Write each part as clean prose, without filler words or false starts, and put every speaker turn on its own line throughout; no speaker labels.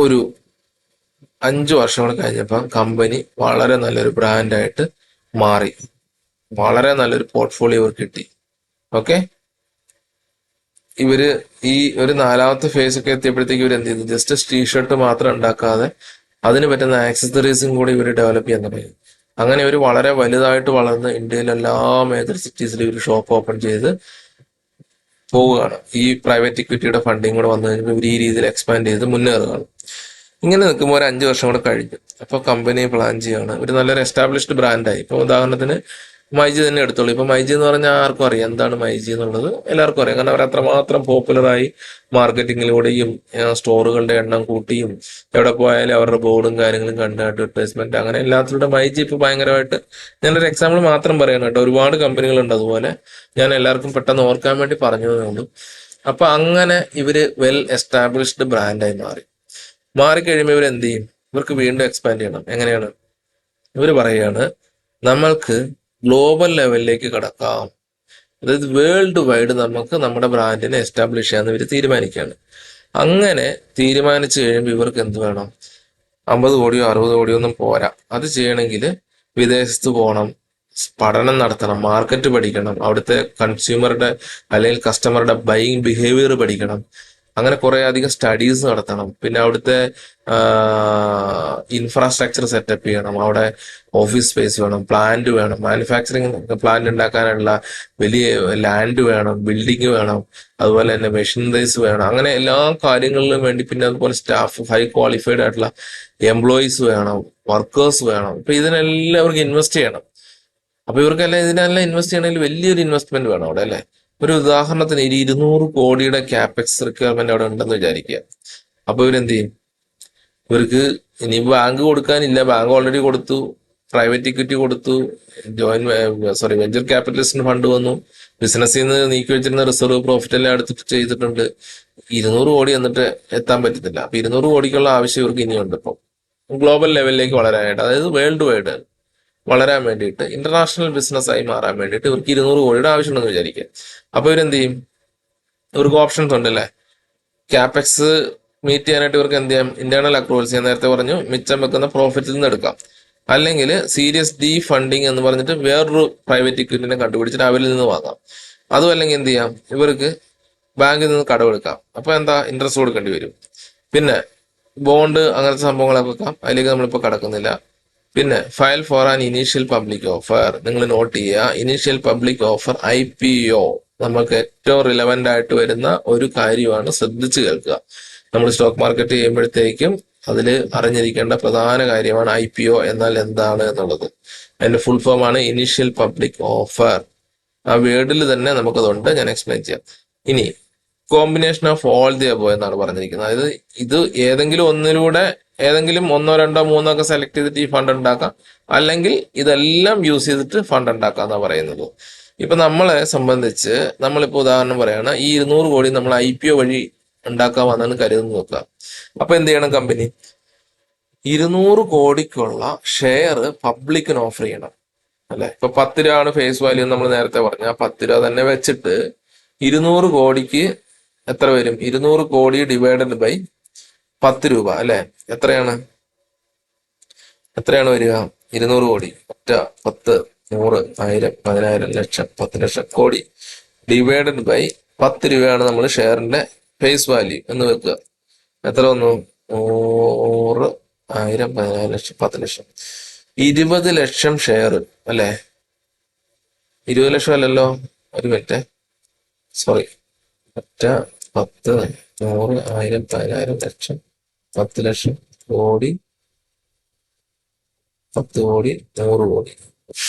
ഒരു 5 വർഷം കൂടെ കഴിഞ്ഞപ്പോൾ കമ്പനി വളരെ നല്ലൊരു ബ്രാൻഡായിട്ട് മാറി. വളരെ നല്ലൊരു പോർട്ട്ഫോളിയോ ഇവർക്ക് കിട്ടി. ഓക്കെ, ഇവര് ഈ ഒരു 4ാമത്തെ ഫേസ് ഒക്കെ എത്തിയപ്പോഴത്തേക്ക് ഇവർ എന്ത് ചെയ്തു? ജസ്റ്റ് ടീഷർട്ട് മാത്രം ഉണ്ടാക്കാതെ അതിന് പറ്റുന്ന ആക്സസറീസും കൂടി ഇവർ ഡെവലപ്പ് ചെയ്യാൻ തുടങ്ങി. അങ്ങനെ ഇവർ വളരെ വലുതായിട്ട് വളർന്ന് ഇന്ത്യയിലെ എല്ലാ മേജർ സിറ്റീസിലും ഇവർ ഷോപ്പ് ഓപ്പൺ ചെയ്ത് പോവുകയാണ്. ഈ പ്രൈവറ്റ് ഇക്വിറ്റിയുടെ ഫണ്ടിങ് കൂടെ വന്നു കഴിഞ്ഞപ്പോൾ ഇവർ ഈ രീതിയിൽ എക്സ്പാൻഡ് ചെയ്ത് മുന്നേറുകയാണ്. ഇങ്ങനെ നിൽക്കുമ്പോൾ ഒരു 5 വർഷം കൂടെ കഴിഞ്ഞു. അപ്പോൾ കമ്പനി പ്ലാൻ ചെയ്യാണ്, ഒരു നല്ലൊരു എസ്റ്റാബ്ലിഷ്ഡ് ബ്രാൻഡായി. ഇപ്പോൾ ഉദാഹരണത്തിന് മൈജി തന്നെ എടുത്തോളൂ. ഇപ്പൊ മൈജി എന്ന് പറഞ്ഞാൽ ആർക്കും അറിയാം എന്താണ് മൈജി എന്നുള്ളത്, എല്ലാവർക്കും അറിയാം. കാരണം അവർ അത്രമാത്രം പോപ്പുലറായി മാർക്കറ്റിങ്ങിലൂടെയും സ്റ്റോറുകളുടെ എണ്ണം കൂട്ടിയും എവിടെ പോയാലും അവരുടെ ബോർഡും കാര്യങ്ങളും കണ്ട് അഡ്വർടൈസ്മെന്റ് അങ്ങനെ എല്ലാത്തിലൂടെ മൈജി ഇപ്പൊ ഭയങ്കരമായിട്ട്. ഞാനൊരു എക്സാമ്പിൾ മാത്രം പറയണം കേട്ടോ, ഒരുപാട് കമ്പനികളുണ്ട് അതുപോലെ. ഞാൻ എല്ലാവർക്കും പെട്ടെന്ന് ഓർക്കാൻ വേണ്ടി പറഞ്ഞതേ ഉള്ളൂ. അപ്പൊ അങ്ങനെ ഇവര് വെൽ എസ്റ്റാബ്ലിഷ്ഡ് ബ്രാൻഡായി മാറിക്കഴിയുമ്പോൾ ഇവർ എന്ത് ചെയ്യും? ഇവർക്ക് വീണ്ടും എക്സ്പാൻഡ് ചെയ്യണം. എങ്ങനെയാണ്? ഇവർ പറയുകയാണ്, നമ്മൾക്ക് ഗ്ലോബൽ ലെവലിലേക്ക് കടക്കാം. അതായത് വേൾഡ് വൈഡ് നമുക്ക് നമ്മുടെ ബ്രാൻഡിനെ എസ്റ്റാബ്ലിഷ് ചെയ്യാന്ന് ഇവർ തീരുമാനിക്കുകയാണ്. അങ്ങനെ തീരുമാനിച്ചു കഴിയുമ്പോൾ ഇവർക്ക് എന്ത് വേണം? 50 കോടിയോ 60 കോടിയോ ഒന്നും പോരാ. അത് ചെയ്യണമെങ്കിൽ വിദേശത്ത് പോകണം, പഠനം നടത്തണം, മാർക്കറ്റ് പഠിക്കണം, അവിടുത്തെ കൺസ്യൂമറുടെ അല്ലെങ്കിൽ കസ്റ്റമറുടെ ബൈയിങ് ബിഹേവിയർ പഠിക്കണം. അങ്ങനെ കുറെ അധികം സ്റ്റഡീസ് നടത്തണം. പിന്നെ അവിടുത്തെ ഇൻഫ്രാസ്ട്രക്ചർ സെറ്റപ്പ് ചെയ്യണം. അവിടെ ഓഫീസ് സ്പേസ് വേണം, പ്ലാന്റ് വേണം, മാനുഫാക്ചറിങ് പ്ലാന്റ് ഉണ്ടാക്കാനുള്ള വലിയ ലാൻഡ് വേണം, ബിൽഡിംഗ് വേണം, അതുപോലെ തന്നെ മെഷീനറീസ് വേണം. അങ്ങനെ എല്ലാ കാര്യങ്ങളിലും വേണ്ടി പിന്നെ അതുപോലെ സ്റ്റാഫ്, ഹൈ ക്വാളിഫൈഡ് ആയിട്ടുള്ള എംപ്ലോയീസ് വേണം, വർക്കേഴ്സ് വേണം. ഇപ്പൊ ഇതിനെല്ലാം ഇവർക്ക് ഇൻവെസ്റ്റ് ചെയ്യണം. അപ്പൊ ഇവർക്കെല്ലാം ഇതിനെല്ലാം ഇൻവെസ്റ്റ് ചെയ്യണമെങ്കിൽ വലിയൊരു ഇൻവെസ്റ്റ്മെന്റ് വേണം അവിടെ, അല്ലെ? ഒരു ഉദാഹരണത്തിന് 200 കോടിയുടെ ക്യാപെക്സ് റിക്വയർമെന്റ് അവിടെ ഉണ്ടെന്ന് വിചാരിക്കുക. അപ്പൊ ഇവരെന്ത് ചെയ്യും? ഇവർക്ക് ഇനി ബാങ്ക് കൊടുക്കാനില്ല, ബാങ്ക് ഓൾറെഡി കൊടുത്തു, പ്രൈവറ്റ് ഇക്വിറ്റി കൊടുത്തു, വെഞ്ചർ ക്യാപിറ്റലിസ്റ്റിന് ഫണ്ട് വന്നു, ബിസിനസ്സിൽ നിന്ന് നീക്കി വെച്ചിരുന്ന റിസർവ് പ്രോഫിറ്റ് എല്ലാം എടുത്തിട്ട് ചെയ്തിട്ടുണ്ട്. 200 കോടി എന്നിട്ട് എത്താൻ പറ്റത്തില്ല. അപ്പൊ 200 കോടിക്കുള്ള ആവശ്യം ഇവർക്ക് ഇനിയുണ്ട്. ഇപ്പം ഗ്ലോബൽ ലെവലിലേക്ക് വളരാനായിട്ട്, അതായത് വേൾഡ് വൈഡ് വളരാൻ വേണ്ടിയിട്ട്, ഇന്റർനാഷണൽ ബിസിനസ് ആയി മാറാൻ വേണ്ടിയിട്ട് ഇവർക്ക് 200 കോടിയുടെ ആവശ്യമുണ്ടെന്ന് വിചാരിക്കുക. അപ്പൊ ഇവരെന്ത് ചെയ്യും? ഇവർക്ക് ഓപ്ഷൻസ് ഉണ്ട്, അല്ലേ? ക്യാപെക്സ് മീറ്റ് ചെയ്യാനായിട്ട് ഇവർക്ക് എന്ത് ചെയ്യാം? ഇന്റേണൽ അക്രൂവൽസ്, ഞാൻ നേരത്തെ പറഞ്ഞു, മിച്ചം വെക്കുന്ന പ്രോഫിറ്റിൽ നിന്ന് എടുക്കാം. അല്ലെങ്കിൽ സീരിയസ് ഡി ഫണ്ടിങ് എന്ന് പറഞ്ഞിട്ട് വേറൊരു പ്രൈവറ്റ് ഇക്വിറ്റിനെ കണ്ടുപിടിച്ചിട്ട് അവരിൽ നിന്ന് വാങ്ങാം. അതും അല്ലെങ്കിൽ എന്ത് ചെയ്യാം? ഇവർക്ക് ബാങ്കിൽ നിന്ന് കടമെടുക്കാം. അപ്പൊ എന്താ? ഇൻട്രസ്റ്റ് കൊടുക്കേണ്ടി വരും. പിന്നെ ബോണ്ട്, അങ്ങനത്തെ സംഭവങ്ങളൊക്കെ വെക്കാം. അതിലേക്ക് നമ്മളിപ്പോൾ കടക്കുന്നില്ല. പിന്നെ file for an initial public offer, നിങ്ങൾ നോട്ട് ചെയ്യുക. ഇനീഷ്യൽ പബ്ലിക് ഓഫർ, IPO, നമുക്ക് ഏറ്റവും റിലവന്റ് ആയിട്ട് വരുന്ന ഒരു കാര്യമാണ്. ശ്രദ്ധിച്ചു കേൾക്കുക. നമ്മൾ സ്റ്റോക്ക് മാർക്കറ്റ് ചെയ്യുമ്പോഴത്തേക്കും അതിൽ അറിഞ്ഞിരിക്കേണ്ട പ്രധാന കാര്യമാണ് IPO എന്നാൽ എന്താണ് എന്നുള്ളത്. അതിന്റെ ഫുൾ ഫോം ആണ് ഇനീഷ്യൽ പബ്ലിക് ഓഫർ. ആ വേർഡിൽ തന്നെ നമുക്കതുണ്ട്, ഞാൻ എക്സ്പ്ലെയിൻ ചെയ്യാം. ഇനി combination of all the above എന്നാണ് പറഞ്ഞിരിക്കുന്നത്. അതായത് ഇത് ഏതെങ്കിലും ഒന്നിലൂടെ, ഏതെങ്കിലും 1, 2, 3 ഒക്കെ സെലക്ട് ചെയ്തിട്ട് ഈ ഫണ്ട് ഉണ്ടാക്കാം, അല്ലെങ്കിൽ ഇതെല്ലാം യൂസ് ചെയ്തിട്ട് ഫണ്ട് ഉണ്ടാക്കാം എന്നാണ് പറയുന്നത്. ഇപ്പൊ നമ്മളെ സംബന്ധിച്ച് നമ്മളിപ്പോ ഉദാഹരണം പറയാണ്, ഈ 200 കോടി നമ്മൾ IPO വഴി ഉണ്ടാക്കാമെന്നാണ് കരുതുന്നത് നോക്കുക. അപ്പൊ എന്ത് ചെയ്യണം? കമ്പനി 200 കോടിക്കുള്ള ഷെയർ പബ്ലിക്കിന് ഓഫർ ചെയ്യണം, അല്ലെ? ഇപ്പൊ 10 രൂപയാണ് ഫേസ് വാല്യൂ നമ്മൾ നേരത്തെ പറഞ്ഞ. ആ 10 രൂപ തന്നെ വെച്ചിട്ട് 200 കോടിക്ക് എത്ര വരും? 200 കോടി ഡിവൈഡഡ് ബൈ 10 രൂപ, അല്ലെ? എത്രയാണ് വരിക? 200 കോടി 1, 10, 100, 1000, 10,000, ലക്ഷം, 10 ലക്ഷം കോടി ഡിവൈഡഡ് ബൈ 10 രൂപയാണ് നമ്മൾ ഷെയറിന്റെ ഫേസ് വാല്യൂ എന്ന് വെക്കുക. എത്ര വന്നു? 100, 1000, 10,000, ലക്ഷം, 10 ലക്ഷം. 20 ലക്ഷം ഷെയർ, അല്ലെ? 20 ലക്ഷം അല്ലല്ലോ, ഒരു മിനിറ്റ്, സോറി. 1, 10, 100, 1000, 10,000, ലക്ഷം, 10 ലക്ഷം കോടി, 10 കോടി, 100 കോടി.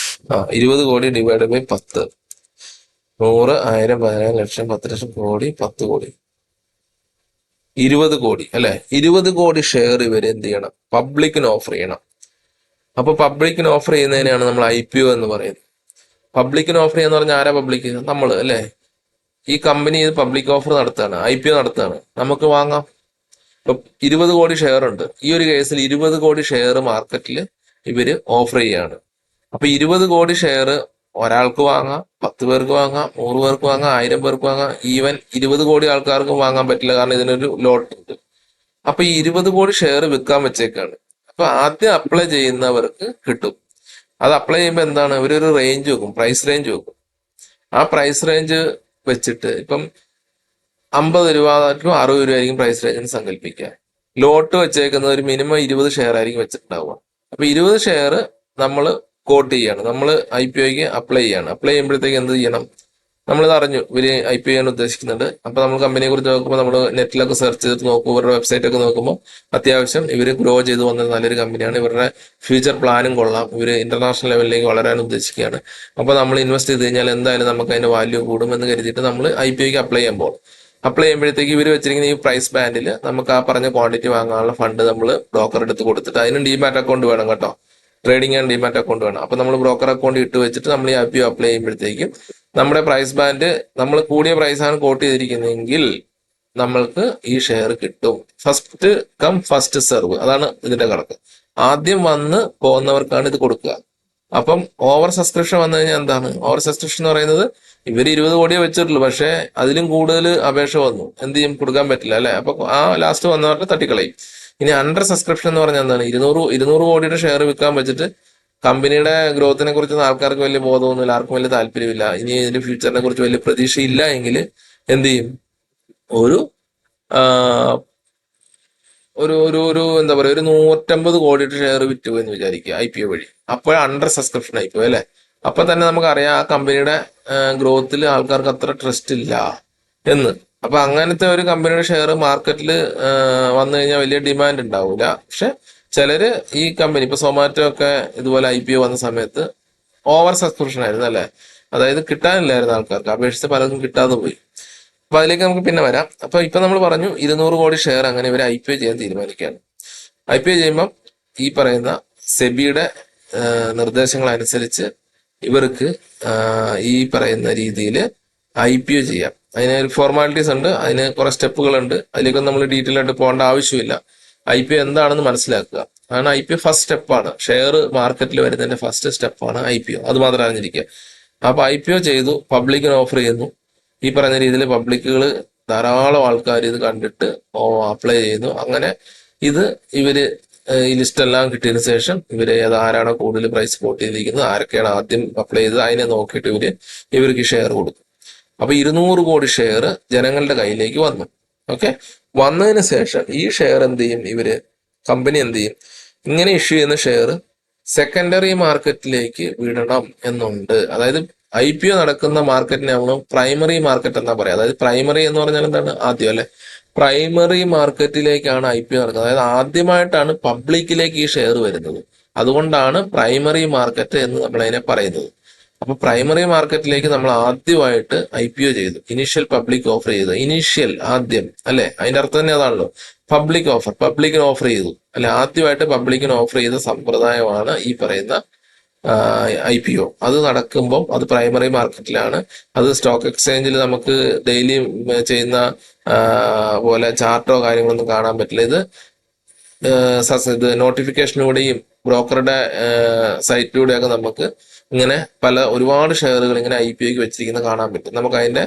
20 കോടി ഡിവൈഡ് ബൈ 10. 100, 1000, 10,000, ലക്ഷം, 10 ലക്ഷം കോടി, 10 കോടി, 20 കോടി, അല്ലെ? 20 കോടി ഷെയർ ഇവർ എന്ത് ചെയ്യണം? പബ്ലിക്കിന് ഓഫർ ചെയ്യണം. അപ്പൊ പബ്ലിക്കിന് ഓഫർ ചെയ്യുന്നതിനാണ് നമ്മൾ IPO എന്ന് പറയുന്നത്. പബ്ലിക്കിന് ഓഫർ ചെയ്യാന്ന് പറഞ്ഞാൽ ആരാ പബ്ലിക്? നമ്മൾ, അല്ലെ? ഈ കമ്പനി ഇത് പബ്ലിക് ഓഫർ നടത്തുകയാണ്, IPO നടത്തുകയാണ്, നമുക്ക് വാങ്ങാം. ഇപ്പൊ 20 കോടി ഷെയർ ഉണ്ട്. ഈ ഒരു കേസിൽ 20 കോടി ഷെയർ മാർക്കറ്റിൽ ഇവര് ഓഫർ ചെയ്യാണ്. അപ്പൊ 20 കോടി ഷെയർ ഒരാൾക്ക് വാങ്ങാം, 10 പേർക്ക് വാങ്ങാം, 100 പേർക്ക് വാങ്ങാം, 1000 പേർക്ക് വാങ്ങാം. ഈവൻ 20 കോടി ആൾക്കാർക്ക് വാങ്ങാൻ പറ്റില്ല, കാരണം ഇതിനൊരു ലോട്ട് ഉണ്ട്. അപ്പൊ ഈ 20 കോടി ഷെയർ വിൽക്കാൻ വെച്ചേക്കാണ്. അപ്പൊ ആദ്യം അപ്ലൈ ചെയ്യുന്നവർക്ക് കിട്ടും. അത് അപ്ലൈ ചെയ്യുമ്പോൾ എന്താണ്, ഇവരൊരു റേഞ്ച് വെക്കും, പ്രൈസ് റേഞ്ച് വെക്കും. ആ പ്രൈസ് റേഞ്ച് വെച്ചിട്ട് ഇപ്പം 50 രൂപ ടു 60 രൂപ ആയിരിക്കും പ്രൈസ് റേഞ്ചിന് സങ്കല്പിക്കുക. ലോട്ട് വെച്ചേക്കുന്ന ഒരു മിനിമം 20 ഷെയർ ആയിരിക്കും വെച്ചിട്ടുണ്ടാവുക. അപ്പൊ 20 ഷെയർ നമ്മൾ കോട്ട് ചെയ്യാണ്, നമ്മൾ IPOയ്ക്ക് അപ്ലൈ ചെയ്യാണ്. അപ്ലൈ ചെയ്യുമ്പോഴത്തേക്ക് എന്ത് ചെയ്യണം, നമ്മളിത് അറിഞ്ഞു ഇവര് IPO ചെയ്യാൻ ഉദ്ദേശിക്കുന്നുണ്ട്. അപ്പൊ നമ്മൾ കമ്പനിയെ കുറിച്ച് നോക്കുമ്പോൾ നമ്മൾ നെറ്റിലൊക്കെ സെർച്ച് ചെയ്തിട്ട് നോക്കും, ഇവരുടെ വെബ്സൈറ്റ് ഒക്കെ നോക്കുമ്പോൾ അത്യാവശ്യം ഇവർ ഗ്രോ ചെയ്ത് വന്നത് നല്ലൊരു കമ്പനിയാണ്, ഇവരുടെ ഫ്യൂച്ചർ പ്ലാനും കൊള്ളാം, ഇവർ ഇന്റർനാഷണൽ ലെവലിലേക്ക് വളരാൻ ഉദ്ദേശിക്കുകയാണ്. അപ്പൊ നമ്മൾ ഇൻവെസ്റ്റ് ചെയ്ത് കഴിഞ്ഞാൽ എന്തായാലും നമുക്ക് അതിന്റെ വാല്യൂ കൂടുമെന്ന് കരുതിയിട്ട് നമ്മൾ IPOയ്ക്ക് അപ്ലൈ ചെയ്യുമ്പോൾ അപ്ലൈ ചെയ്യുമ്പോഴത്തേക്ക് ഇവർ വെച്ചിരിക്കുന്ന ഈ പ്രൈസ് ബാൻഡിൽ നമുക്ക് ആ പറഞ്ഞ ക്വാണ്ടിറ്റി വാങ്ങാനുള്ള ഫണ്ട് നമ്മൾ ബ്രോക്കർ എടുത്ത് കൊടുത്തിട്ട്, അതിന് ഡിമാറ്റ് അക്കൗണ്ട് വേണം കേട്ടോ, ട്രേഡിംഗ് ആൻഡ് ഡിമാറ്റ് അക്കൗണ്ട് വേണം. അപ്പൊ നമ്മൾ ബ്രോക്കർ അക്കൗണ്ട് ഇട്ട് വെച്ചിട്ട് നമ്മൾ ഈ IPO അപ്ലൈ ചെയ്യുമ്പോഴത്തേക്കും നമ്മുടെ പ്രൈസ് ബാൻഡ് നമ്മൾ കൂടിയ പ്രൈസാണ് കോട്ട് ചെയ്തിരിക്കുന്നതെങ്കിൽ നമ്മൾക്ക് ഈ ഷെയർ കിട്ടും. ഫസ്റ്റ് കം ഫസ്റ്റ് സെർവ്, അതാണ് ഇതിന്റെ കണക്ക്. ആദ്യം വന്ന് പോകുന്നവർക്കാണ് ഇത് കൊടുക്കുക. അപ്പം ഓവർ സബ്സ്ക്രിപ്ഷൻ വന്നു കഴിഞ്ഞാൽ എന്താണ് ഓവർ സബ്സ്ക്രിപ്ഷൻ എന്ന് പറയുന്നത്, ഇവർ 20 കോടിയെ വെച്ചിട്ടുള്ളൂ, പക്ഷെ അതിലും കൂടുതൽ അപേക്ഷ വന്നു, എന്ത് ചെയ്യും, കൊടുക്കാൻ പറ്റില്ല അല്ലെ. അപ്പൊ ആ ലാസ്റ്റ് വന്നവരുടെ തട്ടിക്കളയും. ഇനി അണ്ടർ സബ്സ്ക്രിപ്ഷൻ എന്ന് പറഞ്ഞാൽ എന്താണ്, 200 കോടിയുടെ ഷെയർ വിൽക്കാൻ വെച്ചിട്ട് കമ്പനിയുടെ ഗ്രോത്തിനെ കുറിച്ച് ആൾക്കാർക്ക് വലിയ ബോധമൊന്നുമില്ല, ആർക്കും വലിയ താല്പര്യമില്ല, ഇനി ഇതിന്റെ ഫ്യൂച്ചറിനെ കുറിച്ച് വലിയ പ്രതീക്ഷയില്ല എങ്കിൽ എന്ത് ചെയ്യും, ഒരു ഒരു ഒരു ഒരു എന്താ പറയുക, ഒരു 150 കോടിയുടെ ഷെയർ വിറ്റു എന്ന് വിചാരിക്കുക IPO വഴി. അപ്പോൾ അണ്ടർ സബ്സ്ക്രിപ്ഷൻ ആയിപ്പോയി അല്ലെ. അപ്പൊ തന്നെ നമുക്കറിയാം ആ കമ്പനിയുടെ ഗ്രോത്തിൽ ആൾക്കാർക്ക് അത്ര ട്രസ്റ്റ് ഇല്ല എന്ന്. അപ്പൊ അങ്ങനത്തെ ഒരു കമ്പനിയുടെ ഷെയർ മാർക്കറ്റിൽ വന്നു കഴിഞ്ഞാൽ വലിയ ഡിമാൻഡ് ഉണ്ടാവില്ല. പക്ഷെ ചിലര് ഈ കമ്പനി ഇപ്പൊ സൊമാറ്റോ ഒക്കെ ഇതുപോലെ IPO വന്ന സമയത്ത് ഓവർ സബ്സ്ക്രിപ്ഷൻ ആയിരുന്നു അല്ലെ, അതായത് കിട്ടാനില്ലായിരുന്നു ആൾക്കാർക്ക്, അപേക്ഷിച്ച് പലർക്കും കിട്ടാതെ പോയി. അപ്പൊ അതിലേക്ക് നമുക്ക് പിന്നെ വരാം. അപ്പൊ ഇപ്പൊ നമ്മൾ പറഞ്ഞു 200 കോടി ഷെയർ അങ്ങനെ ഇവർ IPO ചെയ്യാൻ തീരുമാനിക്കുകയാണ്. IPO ചെയ്യുമ്പം ഈ പറയുന്ന സെബിയുടെ നിർദ്ദേശങ്ങൾ അനുസരിച്ച് ഇവർക്ക് ഈ പറയുന്ന രീതിയിൽ IPO ചെയ്യാം. അതിന് ഫോർമാലിറ്റീസ് ഉണ്ട്, അതിന് കുറെ സ്റ്റെപ്പുകളുണ്ട്, അതിലേക്കൊന്നും നമ്മൾ ഡീറ്റെയിൽ ആയിട്ട് പോകേണ്ട ആവശ്യമില്ല. IPO എന്താണെന്ന് മനസ്സിലാക്കുക, അതാണ് IPO ഫസ്റ്റ് സ്റ്റെപ്പാണ്. ഷെയർ മാർക്കറ്റിൽ വരുന്നതിന്റെ ഫസ്റ്റ് സ്റ്റെപ്പാണ് IPO, അത് മാത്രം അറിഞ്ഞിരിക്കുക. അപ്പൊ IPO ചെയ്തു, പബ്ലിക്കിന് ഓഫർ ചെയ്യുന്നു. ഈ പറഞ്ഞ രീതിയിൽ പബ്ലിക്കുകൾ ധാരാളം ആൾക്കാർ ഇത് കണ്ടിട്ട് അപ്ലൈ ചെയ്യുന്നു. അങ്ങനെ ഇത് ഇവര് ഈ ലിസ്റ്റ് എല്ലാം കിട്ടിയതിനു ശേഷം ഇവര് ആരാണോ കൂടുതൽ പ്രൈസ് കോട്ട് ചെയ്തിരിക്കുന്നത്, ആരൊക്കെയാണ് ആദ്യം അപ്ലൈ ചെയ്തത്, അതിനെ നോക്കിയിട്ട് ഇവർക്ക് ഷെയർ കൊടുക്കും. അപ്പൊ 200 കോടി ഷെയർ ജനങ്ങളുടെ കയ്യിലേക്ക് വന്നു. ഓക്കെ, വന്നതിന് ശേഷം ഈ ഷെയർ എന്ത് ചെയ്യും, കമ്പനി എന്ത് ചെയ്യും, ഇങ്ങനെ ഇഷ്യൂ ചെയ്യുന്ന ഷെയർ സെക്കൻഡറി മാർക്കറ്റിലേക്ക് വിടണം എന്നുണ്ട്. അതായത് IPO നടക്കുന്ന മാർക്കറ്റിനെ നമ്മൾ പ്രൈമറി മാർക്കറ്റ് എന്നാ പറയാം. അതായത് പ്രൈമറി എന്ന് പറഞ്ഞാൽ എന്താണ്, ആദ്യം അല്ലെ, പ്രൈമറി മാർക്കറ്റിലേക്കാണ് IPO നടക്കുന്നത്. അതായത് ആദ്യമായിട്ടാണ് പബ്ലിക്കിലേക്ക് ഈ ഷെയർ വരുന്നത്. അതുകൊണ്ടാണ് പ്രൈമറി മാർക്കറ്റ് എന്ന് നമ്മൾ അതിനെ പറയുന്നത്. അപ്പൊ പ്രൈമറി മാർക്കറ്റിലേക്ക് നമ്മൾ ആദ്യമായിട്ട് IPO ചെയ്തു, ഇനീഷ്യൽ പബ്ലിക് ഓഫർ ചെയ്തു. ഇനീഷ്യൽ ആദ്യം അല്ലെ, അതിന്റെ അർത്ഥം തന്നെ അതാണല്ലോ, പബ്ലിക് ഓഫർ, പബ്ലിക്കിന് ഓഫർ ചെയ്തു അല്ലെ. ആദ്യമായിട്ട് പബ്ലിക്കിന് ഓഫർ ചെയ്ത സമ്പ്രദായമാണ് ഈ പറയുന്ന IPO. അത് നടക്കുമ്പം അത് പ്രൈമറി മാർക്കറ്റിലാണ്. അത് സ്റ്റോക്ക് എക്സ്ചേഞ്ചിൽ നമുക്ക് ഡെയിലി ചെയ്യുന്ന പോലെ ചാർട്ടോ കാര്യങ്ങളൊന്നും കാണാൻ പറ്റില്ല. ഇത് നോട്ടിഫിക്കേഷനിലൂടെയും ബ്രോക്കറുടെ സൈറ്റിലൂടെയൊക്കെ നമുക്ക് ഇങ്ങനെ ഒരുപാട് ഷെയറുകൾ ഇങ്ങനെ IPOയ്ക്ക് വെച്ചിരിക്കുന്നത് കാണാൻ പറ്റും. നമുക്ക് അതിന്റെ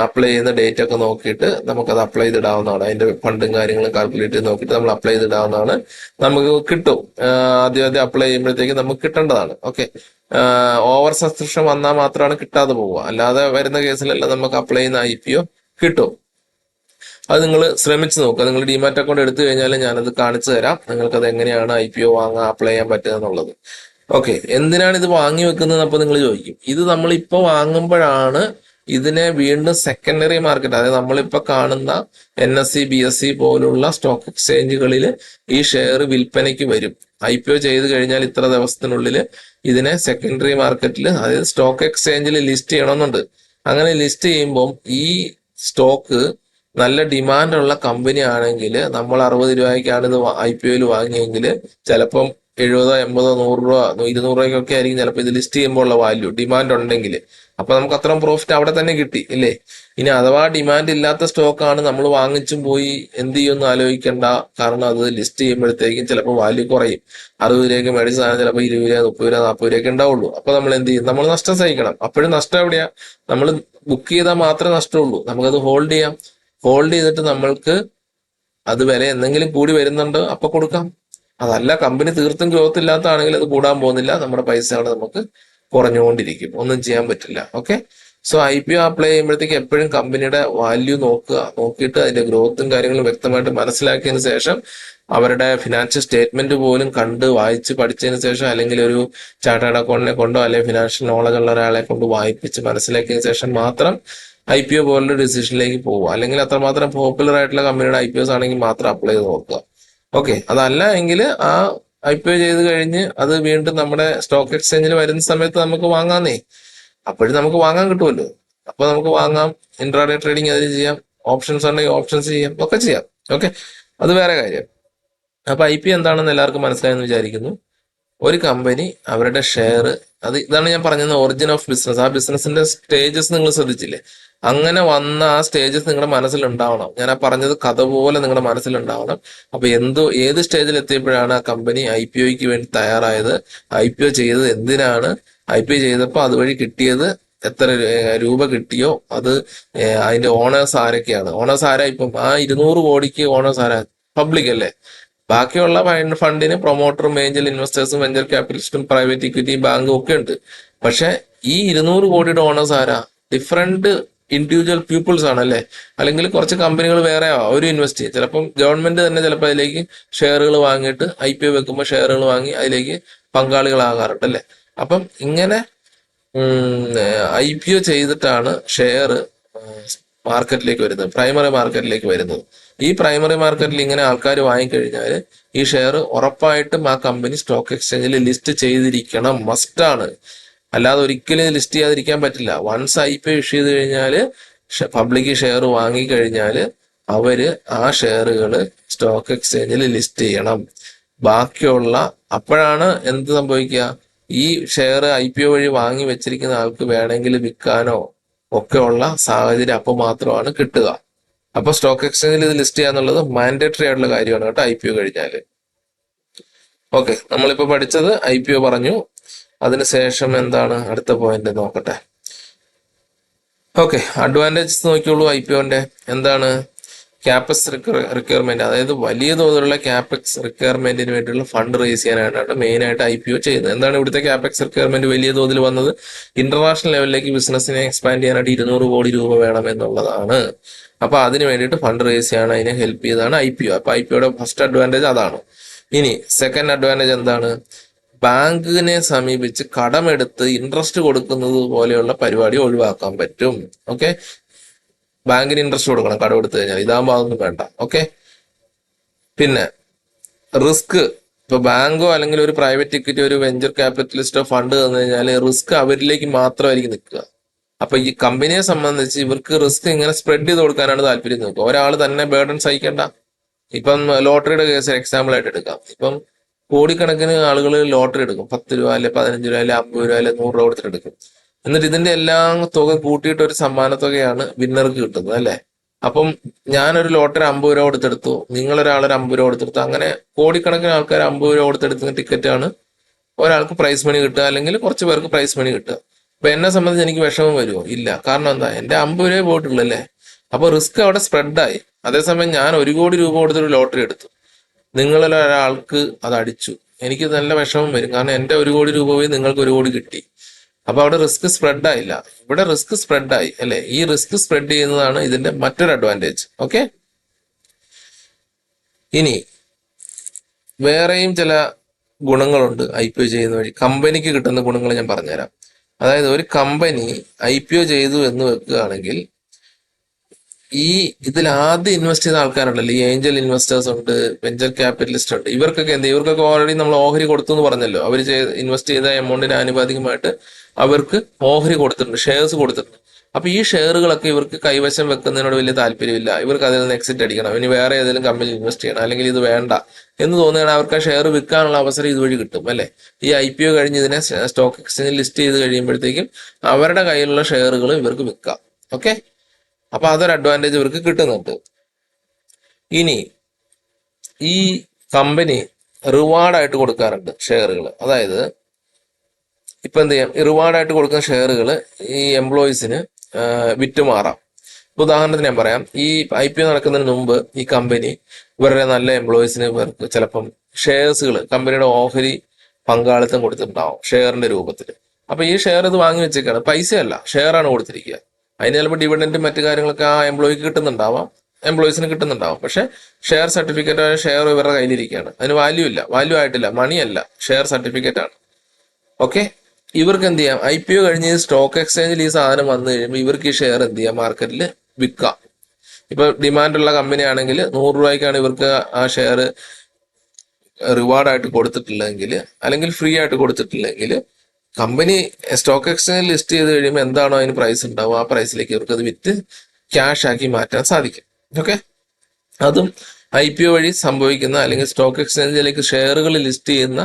അപ്ലൈ ചെയ്യുന്ന ഡേറ്റ് ഒക്കെ നോക്കിയിട്ട് നമുക്കത് അപ്ലൈ ചെയ്തിടാവുന്നതാണ്. അതിന്റെ ഫണ്ടും കാര്യങ്ങളും കാൽക്കുലേറ്റ് ചെയ്ത് നോക്കിയിട്ട് നമ്മൾ അപ്ലൈ ചെയ്തിടാവുന്നതാണ്. നമുക്ക് കിട്ടും, ആദ്യം അപ്ലൈ ചെയ്യുമ്പോഴത്തേക്ക് നമുക്ക് കിട്ടേണ്ടതാണ്. ഓക്കെ, ഓവർ സബ്സ്ക്രിപ്ഷൻ വന്നാൽ മാത്രമാണ് കിട്ടാതെ പോവുക, അല്ലാതെ വരുന്ന കേസിലല്ല നമുക്ക് അപ്ലൈ ചെയ്യുന്ന IPO കിട്ടും. അത് നിങ്ങൾ ശ്രമിച്ചു നോക്കുക. നിങ്ങൾ ഡിമാറ്റ് അക്കൗണ്ട് എടുത്തു കഴിഞ്ഞാൽ ഞാനത് കാണിച്ചു തരാം, നിങ്ങൾക്കത് എങ്ങനെയാണ് IPO വാങ്ങാൻ അപ്ലൈ ചെയ്യാൻ പറ്റുക എന്നുള്ളത്. ഓക്കെ, എന്തിനാണ് ഇത് വാങ്ങി വെക്കുന്നത് അപ്പോൾ നിങ്ങൾ ചോദിക്കും. ഇത് നമ്മളിപ്പോൾ വാങ്ങുമ്പോഴാണ് ഇതിനെ വീണ്ടും സെക്കൻഡറി മാർക്കറ്റ്, അതായത് നമ്മളിപ്പോൾ കാണുന്ന NSE BSE പോലുള്ള സ്റ്റോക്ക് എക്സ്ചേഞ്ചുകളിൽ ഈ ഷെയർ വിൽപ്പനയ്ക്ക് വരും. IPO ചെയ്ത് കഴിഞ്ഞാൽ ഇത്ര ദിവസത്തിനുള്ളിൽ ഇതിനെ സെക്കൻഡറി മാർക്കറ്റിൽ, അതായത് സ്റ്റോക്ക് എക്സ്ചേഞ്ചിൽ ലിസ്റ്റ് ചെയ്യണമെന്നുണ്ട്. അങ്ങനെ ലിസ്റ്റ് ചെയ്യുമ്പം ഈ സ്റ്റോക്ക് നല്ല ഡിമാൻഡുള്ള കമ്പനി ആണെങ്കിൽ, നമ്മൾ 60 രൂപയ്ക്കാണ് ഇത് IPOയിൽ വാങ്ങിയെങ്കിൽ ചിലപ്പം 70, 80, 100 രൂപ, 200 രൂപയ്ക്കൊക്കെ ആയിരിക്കും ചിലപ്പോൾ ഇത് ലിസ്റ്റ് ചെയ്യുമ്പോൾ ഉള്ള വാല്യൂ, ഡിമാൻഡ് ഉണ്ടെങ്കിൽ. അപ്പൊ നമുക്ക് അത്രയും പ്രോഫിറ്റ് അവിടെ തന്നെ കിട്ടി ഇല്ലേ. ഇനി അഥവാ ഡിമാൻഡ് ഇല്ലാത്ത സ്റ്റോക്കാണ് നമ്മൾ വാങ്ങിച്ചും പോയി എന്ത് ചെയ്യുമെന്ന് ആലോചിക്കേണ്ട. കാരണം അത് ലിസ്റ്റ് ചെയ്യുമ്പോഴത്തേക്കും ചിലപ്പോൾ വാല്യൂ കുറയും. 60 രൂപയ്ക്ക് മേടിച്ച സാധനം ചിലപ്പോൾ 20 രൂപ, 30 രൂപ, 40 രൂപയ്ക്ക് ഉണ്ടാവുള്ളൂ. അപ്പൊ നമ്മൾ എന്ത് ചെയ്യും, നമ്മൾ നഷ്ടം സഹിക്കണം. അപ്പോഴും നഷ്ടം എവിടെയാ, നമ്മൾ ബുക്ക് ചെയ്താൽ മാത്രമേ നഷ്ടമുള്ളൂ. നമുക്കത് ഹോൾഡ് ചെയ്യാം. ഹോൾഡ് ചെയ്തിട്ട് നമ്മൾക്ക് അത് വില എന്തെങ്കിലും കൂടി വരുന്നുണ്ടോ അപ്പൊ കൊടുക്കാം. അതല്ല കമ്പനി തീർത്തും ഗ്രോത്ത് ഇല്ലാത്തതാണെങ്കിൽ അത് കൂടാൻ പോകുന്നില്ല, നമ്മുടെ പൈസകൾ നമുക്ക് കുറഞ്ഞുകൊണ്ടിരിക്കും, ഒന്നും ചെയ്യാൻ പറ്റില്ല. ഓക്കെ, സോ IPO അപ്ലൈ ചെയ്യുമ്പോഴത്തേക്ക് എപ്പോഴും കമ്പനിയുടെ വാല്യൂ നോക്കുക, നോക്കിയിട്ട് അതിന്റെ ഗ്രോത്തും കാര്യങ്ങളും വ്യക്തമായിട്ട് മനസ്സിലാക്കിയതിന് ശേഷം അവരുടെ ഫിനാൻഷ്യൽ സ്റ്റേറ്റ്മെന്റ് പോലും കണ്ട് വായിച്ച് പഠിച്ചതിന് ശേഷം, അല്ലെങ്കിൽ ഒരു ചാർട്ടേഡ് അക്കൗണ്ടിനെ കൊണ്ടോ അല്ലെങ്കിൽ ഫിനാൻഷ്യൽ നോളജ് ഉള്ള ഒരാളെ കൊണ്ട് വായിപ്പിച്ച് മനസ്സിലാക്കിയതിന് ശേഷം മാത്രം IPO പോലുള്ള ഡിസിഷനിലേക്ക് പോകുക. അല്ലെങ്കിൽ അത്രമാത്രം പോപ്പുലർ ആയിട്ടുള്ള കമ്പനിയുടെ IPOs ആണെങ്കിൽ മാത്രം അപ്ലൈ ചെയ്ത് നോക്കുക. ഓക്കെ, അതല്ല എങ്കിൽ ആ IPO ചെയ്ത് കഴിഞ്ഞ് അത് വീണ്ടും നമ്മുടെ സ്റ്റോക്ക് എക്സ്ചേഞ്ചിൽ വരുന്ന സമയത്ത് നമുക്ക് വാങ്ങാന്നേ. അപ്പോഴും നമുക്ക് വാങ്ങാൻ കിട്ടുമല്ലോ. അപ്പൊ നമുക്ക് വാങ്ങാം, ഇൻട്രാഡേ ട്രേഡിങ് അതിന് ചെയ്യാം, ഓപ്ഷൻസ് ഉണ്ടെങ്കിൽ ഓപ്ഷൻസ് ചെയ്യാം, ഒക്കെ ചെയ്യാം. ഓക്കെ, അത് വേറെ കാര്യം. അപ്പൊ IPO എന്താണെന്ന് എല്ലാവർക്കും മനസ്സിലായെന്ന് വിചാരിക്കുന്നു. ഒരു കമ്പനി അവരുടെ ഷെയർ, അത് ഇതാണ് ഞാൻ പറഞ്ഞത് ഒറിജിൻ ഓഫ് ബിസിനസ്. ആ ബിസിനസിന്റെ സ്റ്റേജസ് നിങ്ങൾ ശ്രദ്ധിച്ചില്ലേ? അങ്ങനെ വന്ന ആ സ്റ്റേജസ് നിങ്ങളുടെ മനസ്സിലുണ്ടാവണം. ഞാൻ ആ പറഞ്ഞത് കഥ പോലെ നിങ്ങളുടെ മനസ്സിലുണ്ടാവണം. അപ്പൊ ഏത് സ്റ്റേജിൽ എത്തിയപ്പോഴാണ് ആ കമ്പനി IPOയ്ക്ക് വേണ്ടി തയ്യാറായത്, IPO ചെയ്തത് എന്തിനാണ്, IPO ചെയ്തപ്പോൾ അതുവഴി കിട്ടിയത് എത്ര രൂപ കിട്ടിയോ, അത് അതിന്റെ ഓണേഴ്സ് ആരൊക്കെയാണ്, ഓണേഴ്സ് ആരാ? ഇപ്പം ആ 200 കോടിക്ക് ഓണേഴ്സ് ആരാ? പബ്ലിക് അല്ലേ. ബാക്കിയുള്ള ഫണ്ടിന് പ്രൊമോട്ടറും ഏഞ്ചൽ ഇൻവെസ്റ്റേഴ്സും വെഞ്ചർ ക്യാപിറ്റലിസ്റ്റും പ്രൈവറ്റ് ഇക്വിറ്റി ബാങ്കും ഒക്കെ ഉണ്ട്. പക്ഷെ ഈ 200 കോടിയുടെ ഓണേഴ്സ് ആരാ? ഡിഫറെന്റ് ഇൻഡിവിജ്വൽ പീപ്പിൾസ് ആണല്ലേ. അല്ലെങ്കിൽ കുറച്ച് കമ്പനികൾ വേറെ അവർ ഇൻവെസ്റ്റ് ചെയ്യും. ചിലപ്പം ഗവൺമെന്റ് തന്നെ ചിലപ്പോൾ അതിലേക്ക് ഷെയറുകൾ വാങ്ങിയിട്ട് IPO വെക്കുമ്പോൾ ഷെയറുകൾ വാങ്ങി അതിലേക്ക് പങ്കാളികളാകാറുണ്ട് അല്ലേ. അപ്പം ഇങ്ങനെ IPO ചെയ്തിട്ടാണ് ഷെയർ മാർക്കറ്റിലേക്ക് വരുന്നത്, പ്രൈമറി മാർക്കറ്റിലേക്ക് വരുന്നത്. ഈ പ്രൈമറി മാർക്കറ്റിൽ ഇങ്ങനെ ആൾക്കാർ വാങ്ങിക്കഴിഞ്ഞാൽ ഈ ഷെയർ ഉറപ്പായിട്ടും ആ കമ്പനി സ്റ്റോക്ക് എക്സ്ചേഞ്ചിൽ ലിസ്റ്റ് ചെയ്തിരിക്കണം, മസ്റ്റാണ്. അല്ലാതെ ഒരിക്കലും ലിസ്റ്റ് ചെയ്യാതിരിക്കാൻ പറ്റില്ല. വൺസ് IPO ഇഷ്യൂ ചെയ്ത് കഴിഞ്ഞാൽ പബ്ലിക് ഷെയർ വാങ്ങിക്കഴിഞ്ഞാൽ അവര് ആ ഷെയറുകൾ സ്റ്റോക്ക് എക്സ്ചേഞ്ചിൽ ലിസ്റ്റ് ചെയ്യണം. ബാക്കിയുള്ള അപ്പോഴാണ് എന്ത് സംഭവിക്കുക, ഈ ഷെയർ IPO വഴി വാങ്ങി വെച്ചിരിക്കുന്ന ആൾക്ക് വേണമെങ്കിൽ വിൽക്കാനോ ഒക്കെ ഉള്ള സാഹചര്യം അപ്പോൾ മാത്രമാണ് കിട്ടുക. അപ്പൊ സ്റ്റോക്ക് എക്സ്ചേഞ്ചിൽ ഇത് ലിസ്റ്റ് ചെയ്യാന്നുള്ളത് മാൻഡേറ്ററി ആയിട്ടുള്ള കാര്യമാണ് കേട്ടോ IPO കഴിഞ്ഞാൽ. ഓക്കെ, നമ്മളിപ്പോ പഠിച്ചത് IPO പറഞ്ഞു. അതിനുശേഷം എന്താണ് അടുത്ത പോയിന്റ് നോക്കട്ടെ. ഓക്കെ, അഡ്വാൻറ്റേജസ് നോക്കിയോളൂ IPOന്റെ. എന്താണ്? ക്യാപെക്സ് റിക്വയർമെന്റ്, അതായത് വലിയ തോതിലുള്ള ക്യാപെക്സ് റിക്വയർമെന്റിന് വേണ്ടിയുള്ള ഫണ്ട് റേസ് ചെയ്യാനായിട്ടാണ് മെയിൻ ആയിട്ട് IPO ചെയ്യുന്നത്. എന്താണ് ഇവിടുത്തെ ക്യാപെക്സ് റിക്വയർമെന്റ് വലിയ തോതിൽ വന്നത്? ഇന്റർനാഷണൽ ലെവലിലേക്ക് ബിസിനസിനെ എക്സ്പാൻഡ് ചെയ്യാനായിട്ട് 200 കോടി രൂപ വേണം എന്നുള്ളതാണ്. അപ്പൊ അതിന് വേണ്ടിയിട്ട് ഫണ്ട് റേസ് ചെയ്യാൻ അതിനെ ഹെൽപ്പ് ചെയ്താണ് IPO. അപ്പൊ IPOയുടെ ഫസ്റ്റ് അഡ്വാൻറ്റേജ് അതാണ്. ഇനി സെക്കൻഡ് അഡ്വാൻറ്റേജ് എന്താണ്? ബാങ്കിനെ സമീപിച്ച് കടമെടുത്ത് ഇൻട്രസ്റ്റ് കൊടുക്കുന്നത് പോലെയുള്ള പരിപാടി ഒഴിവാക്കാൻ പറ്റും. ഓക്കെ, ബാങ്കിന് ഇൻട്രസ്റ്റ് കൊടുക്കണം കടം എടുത്തു കഴിഞ്ഞാൽ, ഇതാകുമ്പോൾ അതൊന്നും വേണ്ട. ഓക്കെ, പിന്നെ റിസ്ക്, ഇപ്പൊ ബാങ്കോ അല്ലെങ്കിൽ ഒരു പ്രൈവറ്റ് ഇക്വിറ്റി ഒരു വെഞ്ചർ ക്യാപിറ്റലിസ്റ്റോ ഫണ്ട് തന്നു കഴിഞ്ഞാൽ റിസ്ക് അവരിലേക്ക് മാത്രമായിരിക്കും നിൽക്കുക. അപ്പൊ ഈ കമ്പനിയെ സംബന്ധിച്ച് ഇവർക്ക് റിസ്ക് ഇങ്ങനെ സ്പ്രെഡ് ചെയ്ത് കൊടുക്കാനാണ് താല്പര്യം നോക്കുക. ഒരാൾ തന്നെ ബേർഡൻ സഹിക്കേണ്ട. ഇപ്പം ലോട്ടറിയുടെ കേസ് എക്സാമ്പിൾ ആയിട്ട് എടുക്കാം. ഇപ്പം കോടിക്കണക്കിന് ആളുകൾ ലോട്ടറി എടുക്കും. 10 രൂപ അല്ലെ 15 രൂപ അല്ലെ 50 രൂപ അല്ലെ 100 രൂപ കൊടുത്തിട്ട് എടുക്കും. എന്നിട്ട് ഇതിന്റെ എല്ലാം തുക കൂട്ടിയിട്ട് ഒരു സമ്മാന തുകയാണ് വിന്നർക്ക് കിട്ടുന്നത് അല്ലെ. അപ്പം ഞാനൊരു ലോട്ടറി 50 രൂപ കൊടുത്തെടുത്തു, നിങ്ങളൊരാളൊരു 50 രൂപ കൊടുത്തെടുത്തു, അങ്ങനെ കോടിക്കണക്കിന് ആൾക്കാർ 50 രൂപ കൊടുത്തെടുക്കുന്ന ടിക്കറ്റാണ് ഒരാൾക്ക് പ്രൈസ് മണി കിട്ടുക, അല്ലെങ്കിൽ കുറച്ച് പേർക്ക് പ്രൈസ് മണി കിട്ടുക. അപ്പൊ എന്നെ സംബന്ധിച്ച് എനിക്ക് വിഷമം വരുമോ? ഇല്ല. കാരണം എന്താ, എന്റെ 50 രൂപ പോയിട്ടുള്ളൂ അല്ലേ. അപ്പൊ റിസ്ക് അവിടെ സ്പ്രെഡായി. അതേസമയം ഞാൻ 1 കോടി രൂപ കൊടുത്തൊരു ലോട്ടറി എടുത്തു, നിങ്ങളിൽ ഒരാൾക്ക് അത് അടിച്ചു, എനിക്ക് നല്ല വിഷമം വരും. കാരണം എന്റെ 1 കോടി രൂപ പോയി നിങ്ങൾക്ക് 1 കോടി കിട്ടി. അപ്പൊ അവിടെ റിസ്ക് സ്പ്രെഡ് ആയില്ല, ഇവിടെ റിസ്ക് സ്പ്രെഡ് ആയി അല്ലെ. ഈ റിസ്ക് സ്പ്രെഡ് ചെയ്യുന്നതാണ് ഇതിന്റെ മറ്റൊരു അഡ്വാൻറ്റേജ്. ഓക്കെ, ഇനി വേറെയും ചില ഗുണങ്ങളുണ്ട് IPO ചെയ്യുന്ന വഴി. കമ്പനിക്ക് കിട്ടുന്ന ഗുണങ്ങൾ ഞാൻ പറഞ്ഞുതരാം. അതായത് ഒരു കമ്പനി IPO ചെയ്തു എന്ന് വെക്കുകയാണെങ്കിൽ ഇതിൽ ആദ്യം ഇൻവെസ്റ്റ് ചെയ്ത ആൾക്കാരുണ്ടല്ലോ, ഈ ഏഞ്ചൽ ഇൻവെസ്റ്റേഴ്സ് ഉണ്ട്, വെഞ്ചർ ക്യാപിറ്റലിസ്റ്റ് ഉണ്ട്, ഇവർക്കൊക്കെ ഓൾറെഡി നമ്മൾ ഓഹരി കൊടുത്തു എന്ന് പറഞ്ഞല്ലോ. അവർ ഇൻവെസ്റ്റ് ചെയ്ത എമൗണ്ടിന് ആനുപാതികമായിട്ട് അവർക്ക് ഓഹരി കൊടുത്തിട്ടുണ്ട്, ഷെയർസ് കൊടുത്തിട്ടുണ്ട്. അപ്പൊ ഈ ഷെയറുകളൊക്കെ ഇവർക്ക് കൈവശം വെക്കുന്നതിനോട് വലിയ താല്പര്യമില്ല. ഇവർക്ക് അതിൽ നിന്ന് എക്സിറ്റ് അടിക്കണം, ഇനി വേറെ ഏതെങ്കിലും കമ്പനിയിൽ ഇൻവെസ്റ്റ് ചെയ്യണം, അല്ലെങ്കിൽ ഇത് വേണ്ട എന്ന് തോന്നുകയാണ്. അവർക്ക് ആ ഷെയർ വിൽക്കാനുള്ള അവസരം ഇതുവഴി കിട്ടും അല്ലെ. ഈ IPO കഴിഞ്ഞ് ഇതിനെ സ്റ്റോക്ക് എക്സ്ചേഞ്ചിൽ ലിസ്റ്റ് ചെയ്ത് കഴിയുമ്പോഴത്തേക്കും അവരുടെ കയ്യിലുള്ള ഷെയറുകൾ ഇവർക്ക് വിൽക്കാം. ഓക്കെ, അപ്പൊ അതൊരു അഡ്വാൻറ്റേജ് ഇവർക്ക് കിട്ടുന്നുണ്ട്. ഇനി ഈ കമ്പനി റിവാർഡായിട്ട് കൊടുക്കാറുണ്ട് ഷെയറുകൾ. അതായത് ഇപ്പൊ എന്ത് ചെയ്യാം, ഈ റിവാർഡായിട്ട് കൊടുക്കുന്ന ഷെയറുകൾ ഈ എംപ്ലോയീസിന് വിറ്റുമാറാം. ഉദാഹരണത്തിന് ഞാൻ പറയാം, ഈ IPO നടക്കുന്നതിന് മുമ്പ് ഈ കമ്പനി ഇവരുടെ നല്ല എംപ്ലോയീസിന് ഇവർക്ക് ചിലപ്പം ഷെയർസുകൾ, കമ്പനിയുടെ ഓഹരി പങ്കാളിത്തം കൊടുത്തിട്ടുണ്ടാവും ഷെയറിന്റെ രൂപത്തിൽ. അപ്പൊ ഈ ഷെയർ ഇത് വാങ്ങി വെച്ചേക്കാണ്, പൈസയല്ല ഷെയറാണ് കൊടുത്തിരിക്കുക. അതിന് ചിലപ്പോൾ ഡിവിഡൻറ്റും മറ്റു കാര്യങ്ങളൊക്കെ ആ എംപ്ലോയിക്ക് കിട്ടുന്നുണ്ടാവാം, എംപ്ലോയീസിന് കിട്ടുന്നുണ്ടാവും. പക്ഷെ ഷെയർ സർട്ടിഫിക്കറ്റ്, ഷെയർ ഇവരുടെ കയ്യിലിരിക്കുകയാണ്, അതിന് വാല്യൂ ഇല്ല, വാല്യൂ ആയിട്ടില്ല, മണിയല്ല, ഷെയർ സർട്ടിഫിക്കറ്റ് ആണ്. ഓക്കെ, ഇവർക്ക് എന്ത് ചെയ്യാം, IPO കഴിഞ്ഞ് സ്റ്റോക്ക് എക്സ്ചേഞ്ചിൽ ഈ സാധനം വന്നു കഴിയുമ്പോൾ ഇവർക്ക് ഈ ഷെയർ എന്ത് ചെയ്യാം, മാർക്കറ്റിൽ വിൽക്കാം. ഇപ്പൊ ഡിമാൻഡുള്ള കമ്പനി ആണെങ്കിൽ 100 രൂപയ്ക്കാണ് ഇവർക്ക് ആ ഷെയർ റിവാർഡായിട്ട് കൊടുത്തിട്ടില്ലെങ്കിൽ, അല്ലെങ്കിൽ ഫ്രീ ആയിട്ട് കൊടുത്തിട്ടില്ലെങ്കിൽ, കമ്പനി സ്റ്റോക്ക് എക്സ്ചേഞ്ചിൽ ലിസ്റ്റ് ചെയ്ത് കഴിയുമ്പോൾ എന്താണോ അതിന് പ്രൈസ് ഉണ്ടാവും, ആ പ്രൈസിലേക്ക് ഇവർക്ക് അത് വിറ്റ് ക്യാഷ് ആക്കി മാറ്റാൻ സാധിക്കും. ഓക്കെ, അതും IPO വഴി സംഭവിക്കുന്ന, അല്ലെങ്കിൽ സ്റ്റോക്ക് എക്സ്ചേഞ്ചിലേക്ക് ഷെയറുകൾ ലിസ്റ്റ് ചെയ്യുന്ന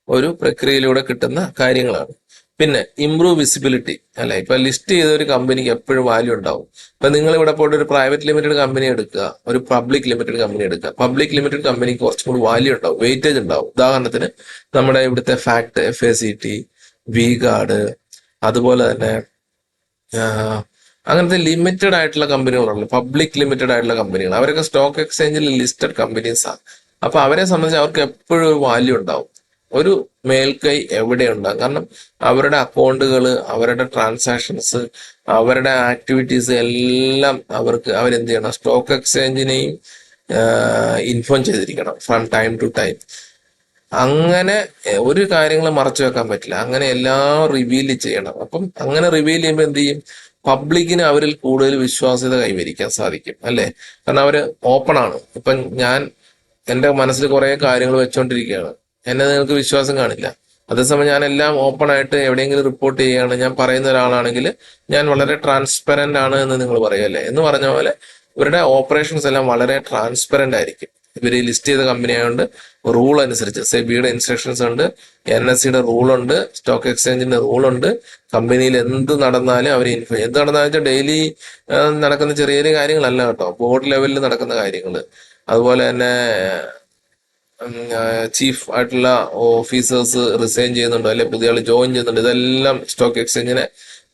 ഒരു പ്രക്രിയയിലൂടെ കിട്ടുന്ന കാര്യങ്ങളാണ്. പിന്നെ ഇംപ്രൂവ് വിസിബിലിറ്റി, അല്ലെ, ഇപ്പൊ ലിസ്റ്റ് ചെയ്ത ഒരു കമ്പനിക്ക് എപ്പോഴും വാല്യൂ ഉണ്ടാവും. ഇപ്പൊ നിങ്ങൾ ഇവിടെ പോയിട്ട് ഒരു പ്രൈവറ്റ് ലിമിറ്റഡ് കമ്പനി എടുക്കുക, ഒരു പബ്ലിക് ലിമിറ്റഡ് കമ്പനി എടുക്കുക. പബ്ലിക് ലിമിറ്റഡ് കമ്പനിക്ക് കുറച്ചും കൂടി വാല്യൂ ഉണ്ടാവും, വെയിറ്റേജ് ഉണ്ടാവും. ഉദാഹരണത്തിന് നമ്മുടെ ഇവിടുത്തെ ഫാക്ട്, FACT, V-Guard, അതുപോലെ തന്നെ അങ്ങനത്തെ ലിമിറ്റഡ് ആയിട്ടുള്ള കമ്പനികളുണ്ട്, പബ്ലിക് ലിമിറ്റഡ് ആയിട്ടുള്ള കമ്പനികൾ. അവരൊക്കെ സ്റ്റോക്ക് എക്സ്ചേഞ്ചിൽ ലിസ്റ്റഡ് കമ്പനീസാണ്. അപ്പൊ അവരെ സംബന്ധിച്ച് അവർക്ക് എപ്പോഴും ഒരു വാല്യൂ ഉണ്ടാവും, ഒരു മേൽക്കൈ എവിടെ ഉണ്ടാകും. കാരണം അവരുടെ അക്കൗണ്ടുകൾ, അവരുടെ ട്രാൻസാക്ഷൻസ്, അവരുടെ ആക്ടിവിറ്റീസ് എല്ലാം അവരെന്ത് ചെയ്യണം, സ്റ്റോക്ക് എക്സ്ചേഞ്ചിനെയും ഇൻഫോം ചെയ്തിരിക്കണം ഫ്രം ടൈം ടു ടൈം. അങ്ങനെ ഒരു കാര്യങ്ങൾ മറച്ചു വെക്കാൻ പറ്റില്ല, അങ്ങനെ എല്ലാം റിവീൽ ചെയ്യണം. അപ്പം അങ്ങനെ റിവീൽ ചെയ്യുമ്പോൾ എന്ത് ചെയ്യും, പബ്ലിക്കിന് അവരിൽ കൂടുതൽ വിശ്വാസ്യത കൈവരിക്കാൻ സാധിക്കും, അല്ലേ? കാരണം അവര് ഓപ്പൺ ആണ്. ഇപ്പം ഞാൻ എൻ്റെ മനസ്സിൽ കുറെ കാര്യങ്ങൾ വെച്ചോണ്ടിരിക്കുകയാണ്, എന്നെ നിങ്ങൾക്ക് വിശ്വാസം കാണില്ല. അതേസമയം ഞാൻ എല്ലാം ഓപ്പൺ ആയിട്ട് എവിടെയെങ്കിലും റിപ്പോർട്ട് ചെയ്യുകയാണ്, ഞാൻ പറയുന്ന ഒരാളാണെങ്കിൽ ഞാൻ വളരെ ട്രാൻസ്പെറന്റ് ആണ് എന്ന് നിങ്ങൾ പറയുമല്ലേ. എന്ന് പറഞ്ഞ പോലെ ഇവരുടെ ഓപ്പറേഷൻസ് എല്ലാം വളരെ ട്രാൻസ്പെറന്റ് ആയിരിക്കും. ഇവർ ലിസ്റ്റ് ചെയ്ത കമ്പനി ആയതുകൊണ്ട് റൂൾ അനുസരിച്ച് സെബിയുടെ ഇൻസ്ട്രക്ഷൻസ് ഉണ്ട്, NSEയുടെ റൂളുണ്ട്, സ്റ്റോക്ക് എക്സ്ചേഞ്ചിന്റെ റൂളുണ്ട്. കമ്പനിയിൽ എന്ത് നടന്നാലും അവർ എന്ത് നടന്നാലും വെച്ചാൽ ഡെയിലി നടക്കുന്ന ചെറിയ ചെറിയ കാര്യങ്ങളല്ല കേട്ടോ, ബോർഡ് ലെവലിൽ നടക്കുന്ന കാര്യങ്ങൾ. അതുപോലെ തന്നെ ചീഫ് ആയിട്ടുള്ള ഓഫീസേഴ്സ് റിസൈൻ ചെയ്യുന്നുണ്ടോ, അല്ലെ പുതിയ ആൾ ജോയിൻ ചെയ്യുന്നുണ്ട്, ഇതെല്ലാം സ്റ്റോക്ക് എക്സ്ചേഞ്ചിനെ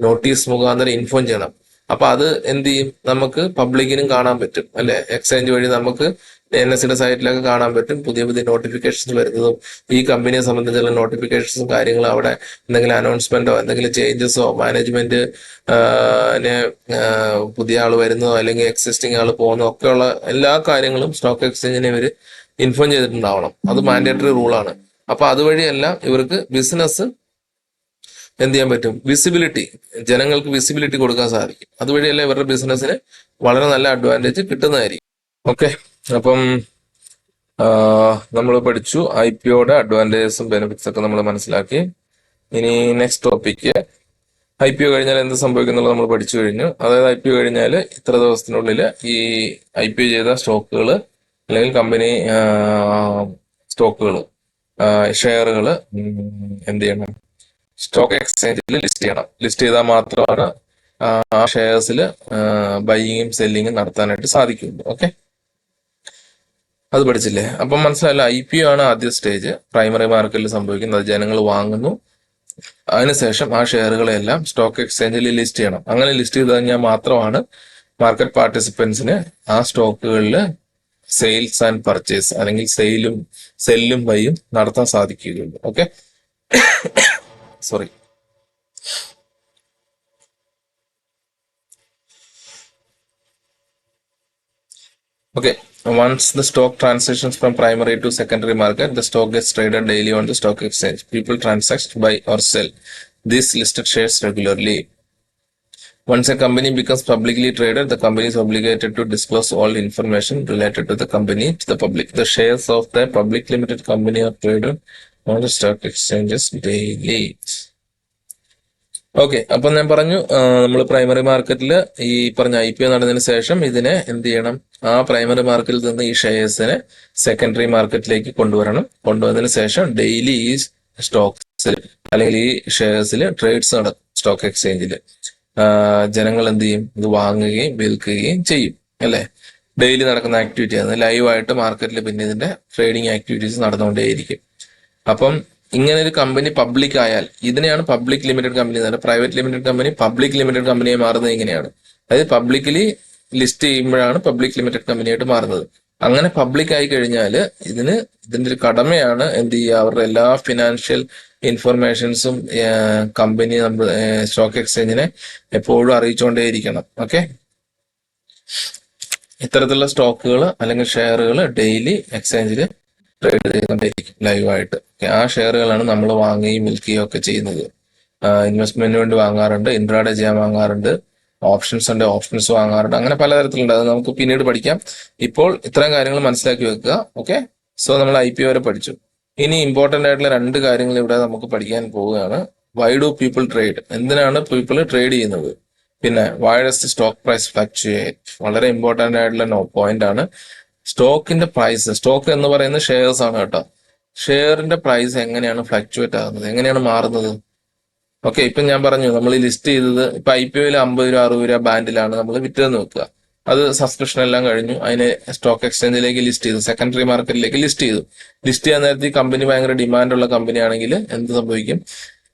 നോട്ടീസ് മുഖാന്തരം ഇൻഫോം ചെയ്യണം. അപ്പൊ അത് എന്ത് ചെയ്യും, നമുക്ക് പബ്ലിക്കിനും കാണാൻ പറ്റും, അല്ലെ? എക്സ്ചേഞ്ച് വഴി നമുക്ക് NSEയുടെ സൈറ്റിലൊക്കെ കാണാൻ പറ്റും പുതിയ പുതിയ നോട്ടിഫിക്കേഷൻസ് വരുന്നതും, ഈ കമ്പനിയെ സംബന്ധിച്ചുള്ള നോട്ടിഫിക്കേഷൻസും കാര്യങ്ങളും. അവിടെ എന്തെങ്കിലും അനൗൺസ്മെന്റോ എന്തെങ്കിലും ചേഞ്ചസോ, മാനേജ്മെന്റ് പുതിയ ആൾ വരുന്നതോ അല്ലെങ്കിൽ എക്സിസ്റ്റിംഗ് ആൾ പോകുന്നതോ ഒക്കെയുള്ള എല്ലാ കാര്യങ്ങളും സ്റ്റോക്ക് എക്സ്ചേഞ്ചിനെ ഇവർ ഇൻഫോം ചെയ്തിട്ടുണ്ടാവണം. അത് മാൻഡേറ്ററി റൂളാണ്. അപ്പൊ അതുവഴിയെല്ലാം ഇവർക്ക് ബിസിനസ് എന്ത് ചെയ്യാൻ പറ്റും, വിസിബിലിറ്റി, ജനങ്ങൾക്ക് വിസിബിലിറ്റി കൊടുക്കാൻ സാധിക്കും. അതുവഴിയെല്ലാം ഇവരുടെ ബിസിനസ്സിന് വളരെ നല്ല അഡ്വാൻറ്റേജ് കിട്ടുന്നതായിരിക്കും. ഓക്കെ, അപ്പം നമ്മൾ പഠിച്ചു IPOയുടെ അഡ്വാൻറ്റേജസും ബെനിഫിറ്റ്സ് ഒക്കെ നമ്മൾ മനസ്സിലാക്കി. ഇനി നെക്സ്റ്റ് ടോപ്പിക്ക്, IPO കഴിഞ്ഞാൽ എന്ത് സംഭവിക്കും എന്നുള്ളത് നമ്മൾ പഠിച്ചു കഴിഞ്ഞു. അതായത് IPO കഴിഞ്ഞാൽ ഇത്ര ദിവസത്തിനുള്ളിൽ ഈ IPO ചെയ്ത സ്റ്റോക്കുകൾ അല്ലെങ്കിൽ കമ്പനി സ്റ്റോക്കുകൾ, ഷെയറുകൾ എന്ത് ചെയ്യണം, സ്റ്റോക്ക് എക്സ്ചേഞ്ചിൽ ലിസ്റ്റ് ചെയ്യണം. ലിസ്റ്റ് ചെയ്താൽ മാത്രമാണ് ആ ഷെയർസിൽ ബൈയിങ്ങും സെല്ലിങ്ങും നടത്താനായിട്ട് സാധിക്കുള്ളൂ. ഓക്കെ, അത് പഠിച്ചില്ലേ? അപ്പം മനസ്സിലായല്ലോ, IPO ആണ് ആദ്യ സ്റ്റേജ്, പ്രൈമറി മാർക്കറ്റിൽ സംഭവിക്കുന്നത്. ജനങ്ങൾ വാങ്ങുന്നു, അതിനുശേഷം ആ ഷെയറുകളെല്ലാം സ്റ്റോക്ക് എക്സ്ചേഞ്ചിൽ ലിസ്റ്റ് ചെയ്യണം. അങ്ങനെ ലിസ്റ്റ് ചെയ്ത് കഴിഞ്ഞാൽ മാത്രമാണ് മാർക്കറ്റ് പാർട്ടിസിപ്പൻസിന് ആ സ്റ്റോക്കുകളിൽ സെയിൽസ് ആൻഡ് പർച്ചേസ്, അല്ലെങ്കിൽ സെല്ലും ബൈയും നടത്താൻ സാധിക്കുകയുള്ളൂ. Okay, sorry. Okay, once the stock transitions from primary to secondary market, the stock gets traded daily on the stock exchange. People transact, buy or sell these listed shares regularly. Once a company becomes publicly traded, the company is obligated to disclose all information related to the company to the public. The shares of the public limited company are traded on the stock exchanges daily. Okay, അപ്പം ഞാൻ പറഞ്ഞു നമ്മൾ primary മാർക്കറ്റിൽ ഈ പറഞ്ഞ IPO നടന്നതിന് ശേഷം ഇതിനെ എന്ത് ചെയ്യണം, ആ പ്രൈമറി മാർക്കറ്റിൽ നിന്ന് ഈ ഷെയർസിനെ സെക്കൻഡറി മാർക്കറ്റിലേക്ക് കൊണ്ടുവരണം. കൊണ്ടുവന്നതിന് ശേഷം ഡെയിലി ഈ സ്റ്റോക്സിൽ അല്ലെങ്കിൽ ഈ ഷെയർസിൽ ട്രേഡ്സ് നടക്കും സ്റ്റോക്ക് എക്സ്ചേഞ്ചിൽ. ജനങ്ങൾ എന്ത് ചെയ്യും, ഇത് വാങ്ങുകയും വിൽക്കുകയും ചെയ്യും, അല്ലേ? ഡെയിലി നടക്കുന്ന ആക്ടിവിറ്റി ആണ്, ലൈവായിട്ട് മാർക്കറ്റിൽ പിന്നെ ഇതിന്റെ ട്രേഡിങ് ആക്ടിവിറ്റീസ് നടന്നുകൊണ്ടേയിരിക്കും. അപ്പം ഇങ്ങനെ ഒരു കമ്പനി പബ്ലിക് ആയാൽ ഇതിനെയാണ് പബ്ലിക് ലിമിറ്റഡ് കമ്പനി എന്ന് പറയുന്നത്. Private limited company public limited കമ്പനിയെ മാറുന്നത് ഇങ്ങനെയാണ്. അതായത് പബ്ലിക്കലി ലിസ്റ്റ് ചെയ്യുമ്പോഴാണ് പബ്ലിക് ലിമിറ്റഡ് കമ്പനിയായിട്ട് മാറുന്നത്. അങ്ങനെ പബ്ലിക് ആയി കഴിഞ്ഞാൽ ഇതിന്റെ ഒരു കടമയാണ് എന്ത് ചെയ്യുക, അവരുടെ എല്ലാ ഫിനാൻഷ്യൽ ഇൻഫർമേഷൻസും കമ്പനി സ്റ്റോക്ക് എക്സ്ചേഞ്ചിനെ എപ്പോഴും അറിയിച്ചുകൊണ്ടേയിരിക്കണം. ഓക്കെ, ഇത്തരത്തിലുള്ള സ്റ്റോക്കുകൾ അല്ലെങ്കിൽ ഷെയറുകൾ ഡെയിലി എക്സ്ചേഞ്ചിൽ ട്രേഡ് ചെയ്തുകൊണ്ടേയിരിക്കും ലൈവായിട്ട്. ആ ഷെയറുകളാണ് നമ്മൾ വാങ്ങുകയും വിൽക്കുകയും ഒക്കെ ചെയ്യുന്നത്. ഇൻവെസ്റ്റ്മെന്റിന് വേണ്ടി വാങ്ങാറുണ്ട്, ഇൻട്രാഡേ ചെയ്യാൻ വാങ്ങാറുണ്ട്, ഓപ്ഷൻസ് ഉണ്ട്, ഓപ്ഷൻസ് വാങ്ങാറുണ്ട്, അങ്ങനെ പലതരത്തിലുണ്ട്. അത് നമുക്ക് പിന്നീട് പഠിക്കാം. ഇപ്പോൾ ഇത്തരം കാര്യങ്ങൾ മനസ്സിലാക്കി വെക്കുക. ഓക്കെ, സോ നമ്മൾ IPO വരെ പഠിച്ചു. ഇനി ഇമ്പോർട്ടന്റ് ആയിട്ടുള്ള 2 കാര്യങ്ങൾ ഇവിടെ നമുക്ക് പഠിക്കാൻ പോവുകയാണ്. Why do people trade? എന്തിനാണ് പീപ്പിൾ ട്രേഡ് ചെയ്യുന്നത്? പിന്നെ why does stock price fluctuate? വളരെ ഇമ്പോർട്ടന്റ് ആയിട്ടുള്ള പോയിന്റ് ആണ്. സ്റ്റോക്കിന്റെ പ്രൈസ്, സ്റ്റോക്ക് എന്ന് പറയുന്നത് ഷെയർസ് ആണ് കേട്ടോ. ഷെയറിന്റെ പ്രൈസ് എങ്ങനെയാണ് ഫ്ലക്ച്വേറ്റ് ആകുന്നത്, എങ്ങനെയാണ് മാറുന്നത്? ഓക്കെ, ഇപ്പൊ ഞാൻ പറഞ്ഞു നമ്മൾ ലിസ്റ്റ് ചെയ്തത് ഇപ്പൊ IPOയിൽ 50 രൂപ 60 രൂപ ബാൻഡിലാണ് നമ്മൾ വിറ്റതെന്ന് വെക്കുക. അത് സബ്സ്ക്രിപ്ഷൻ എല്ലാം കഴിഞ്ഞു, അതിനെ സ്റ്റോക്ക് എക്സ്ചേഞ്ചിലേക്ക് ലിസ്റ്റ് ചെയ്തു, സെക്കൻഡറി മാർക്കറ്റിലേക്ക് ലിസ്റ്റ് ചെയ്തു. ലിസ്റ്റ് ചെയ്യാൻ നേരത്തെ ഈ കമ്പനി ഭയങ്കര ഡിമാൻഡുള്ള കമ്പനി ആണെങ്കിൽ എന്ത് സംഭവിക്കും?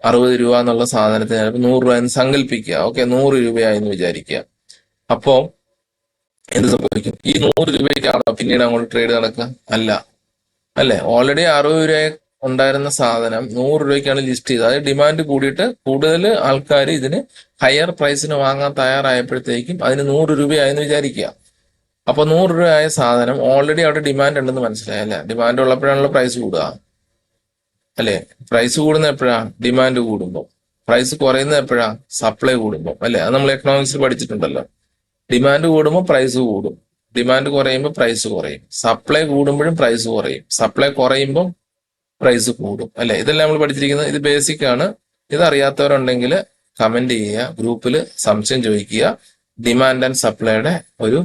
60 രൂപ എന്നുള്ള സാധനത്തിന് 100 രൂപ എന്ന് സങ്കല്പിക്കുക. ഓക്കെ, 100 രൂപയായി എന്ന് വിചാരിക്കുക. അപ്പോ എന്ത് സംഭവിക്കും? ഈ 100 രൂപയ്ക്കാണോ പിന്നീട് അങ്ങോട്ട് ട്രേഡ് നടക്കുക? അല്ല, അല്ലെ? ഓൾറെഡി 60 രൂപ ഉണ്ടായിരുന്ന സാധനം 100 രൂപയ്ക്കാണ് ലിസ്റ്റ് ചെയ്തത്. അത് ഡിമാൻഡ് കൂടിയിട്ട് കൂടുതൽ ആൾക്കാർ ഇതിന് ഹയർ പ്രൈസിന് വാങ്ങാൻ തയ്യാറായപ്പോഴത്തേക്കും അതിന് 100 രൂപയായെന്ന് വിചാരിക്കുക. അപ്പൊ 100 രൂപയായ സാധനം ഓൾറെഡി അവിടെ ഡിമാൻഡ് ഉണ്ടെന്ന് മനസ്സിലായി അല്ലെ? ഡിമാൻഡ് ഉള്ളപ്പോഴാണല്ലോ പ്രൈസ് കൂടുക അല്ലെ? പ്രൈസ് കൂടുന്ന എപ്പോഴാ? ഡിമാൻഡ് കൂടുമ്പോൾ. പ്രൈസ് കുറയുന്നത് എപ്പോഴാ? സപ്ലൈ കൂടുമ്പോൾ അല്ലെ? അത് നമ്മൾ എക്കണോമിക്സിൽ പഠിച്ചിട്ടുണ്ടല്ലോ. ഡിമാൻഡ് കൂടുമ്പോൾ പ്രൈസ് കൂടും, ഡിമാൻഡ് കുറയുമ്പോൾ പ്രൈസ് കുറയും, സപ്ലൈ കൂടുമ്പോഴും പ്രൈസ് കുറയും, സപ്ലൈ കുറയുമ്പോൾ പ്രൈസ് കൂടും അല്ലെ? ഇതെല്ലാം നമ്മൾ പഠിച്ചിരിക്കുന്നത്. ഇത് ബേസിക് ആണ്. ഇത് അറിയാത്തവരുണ്ടെങ്കിൽ കമന്റ് ചെയ്യുക, ഗ്രൂപ്പിൽ സംശയം ചോദിക്കുക. ഡിമാൻഡ് ആൻഡ് സപ്ലൈയുടെ ഒരു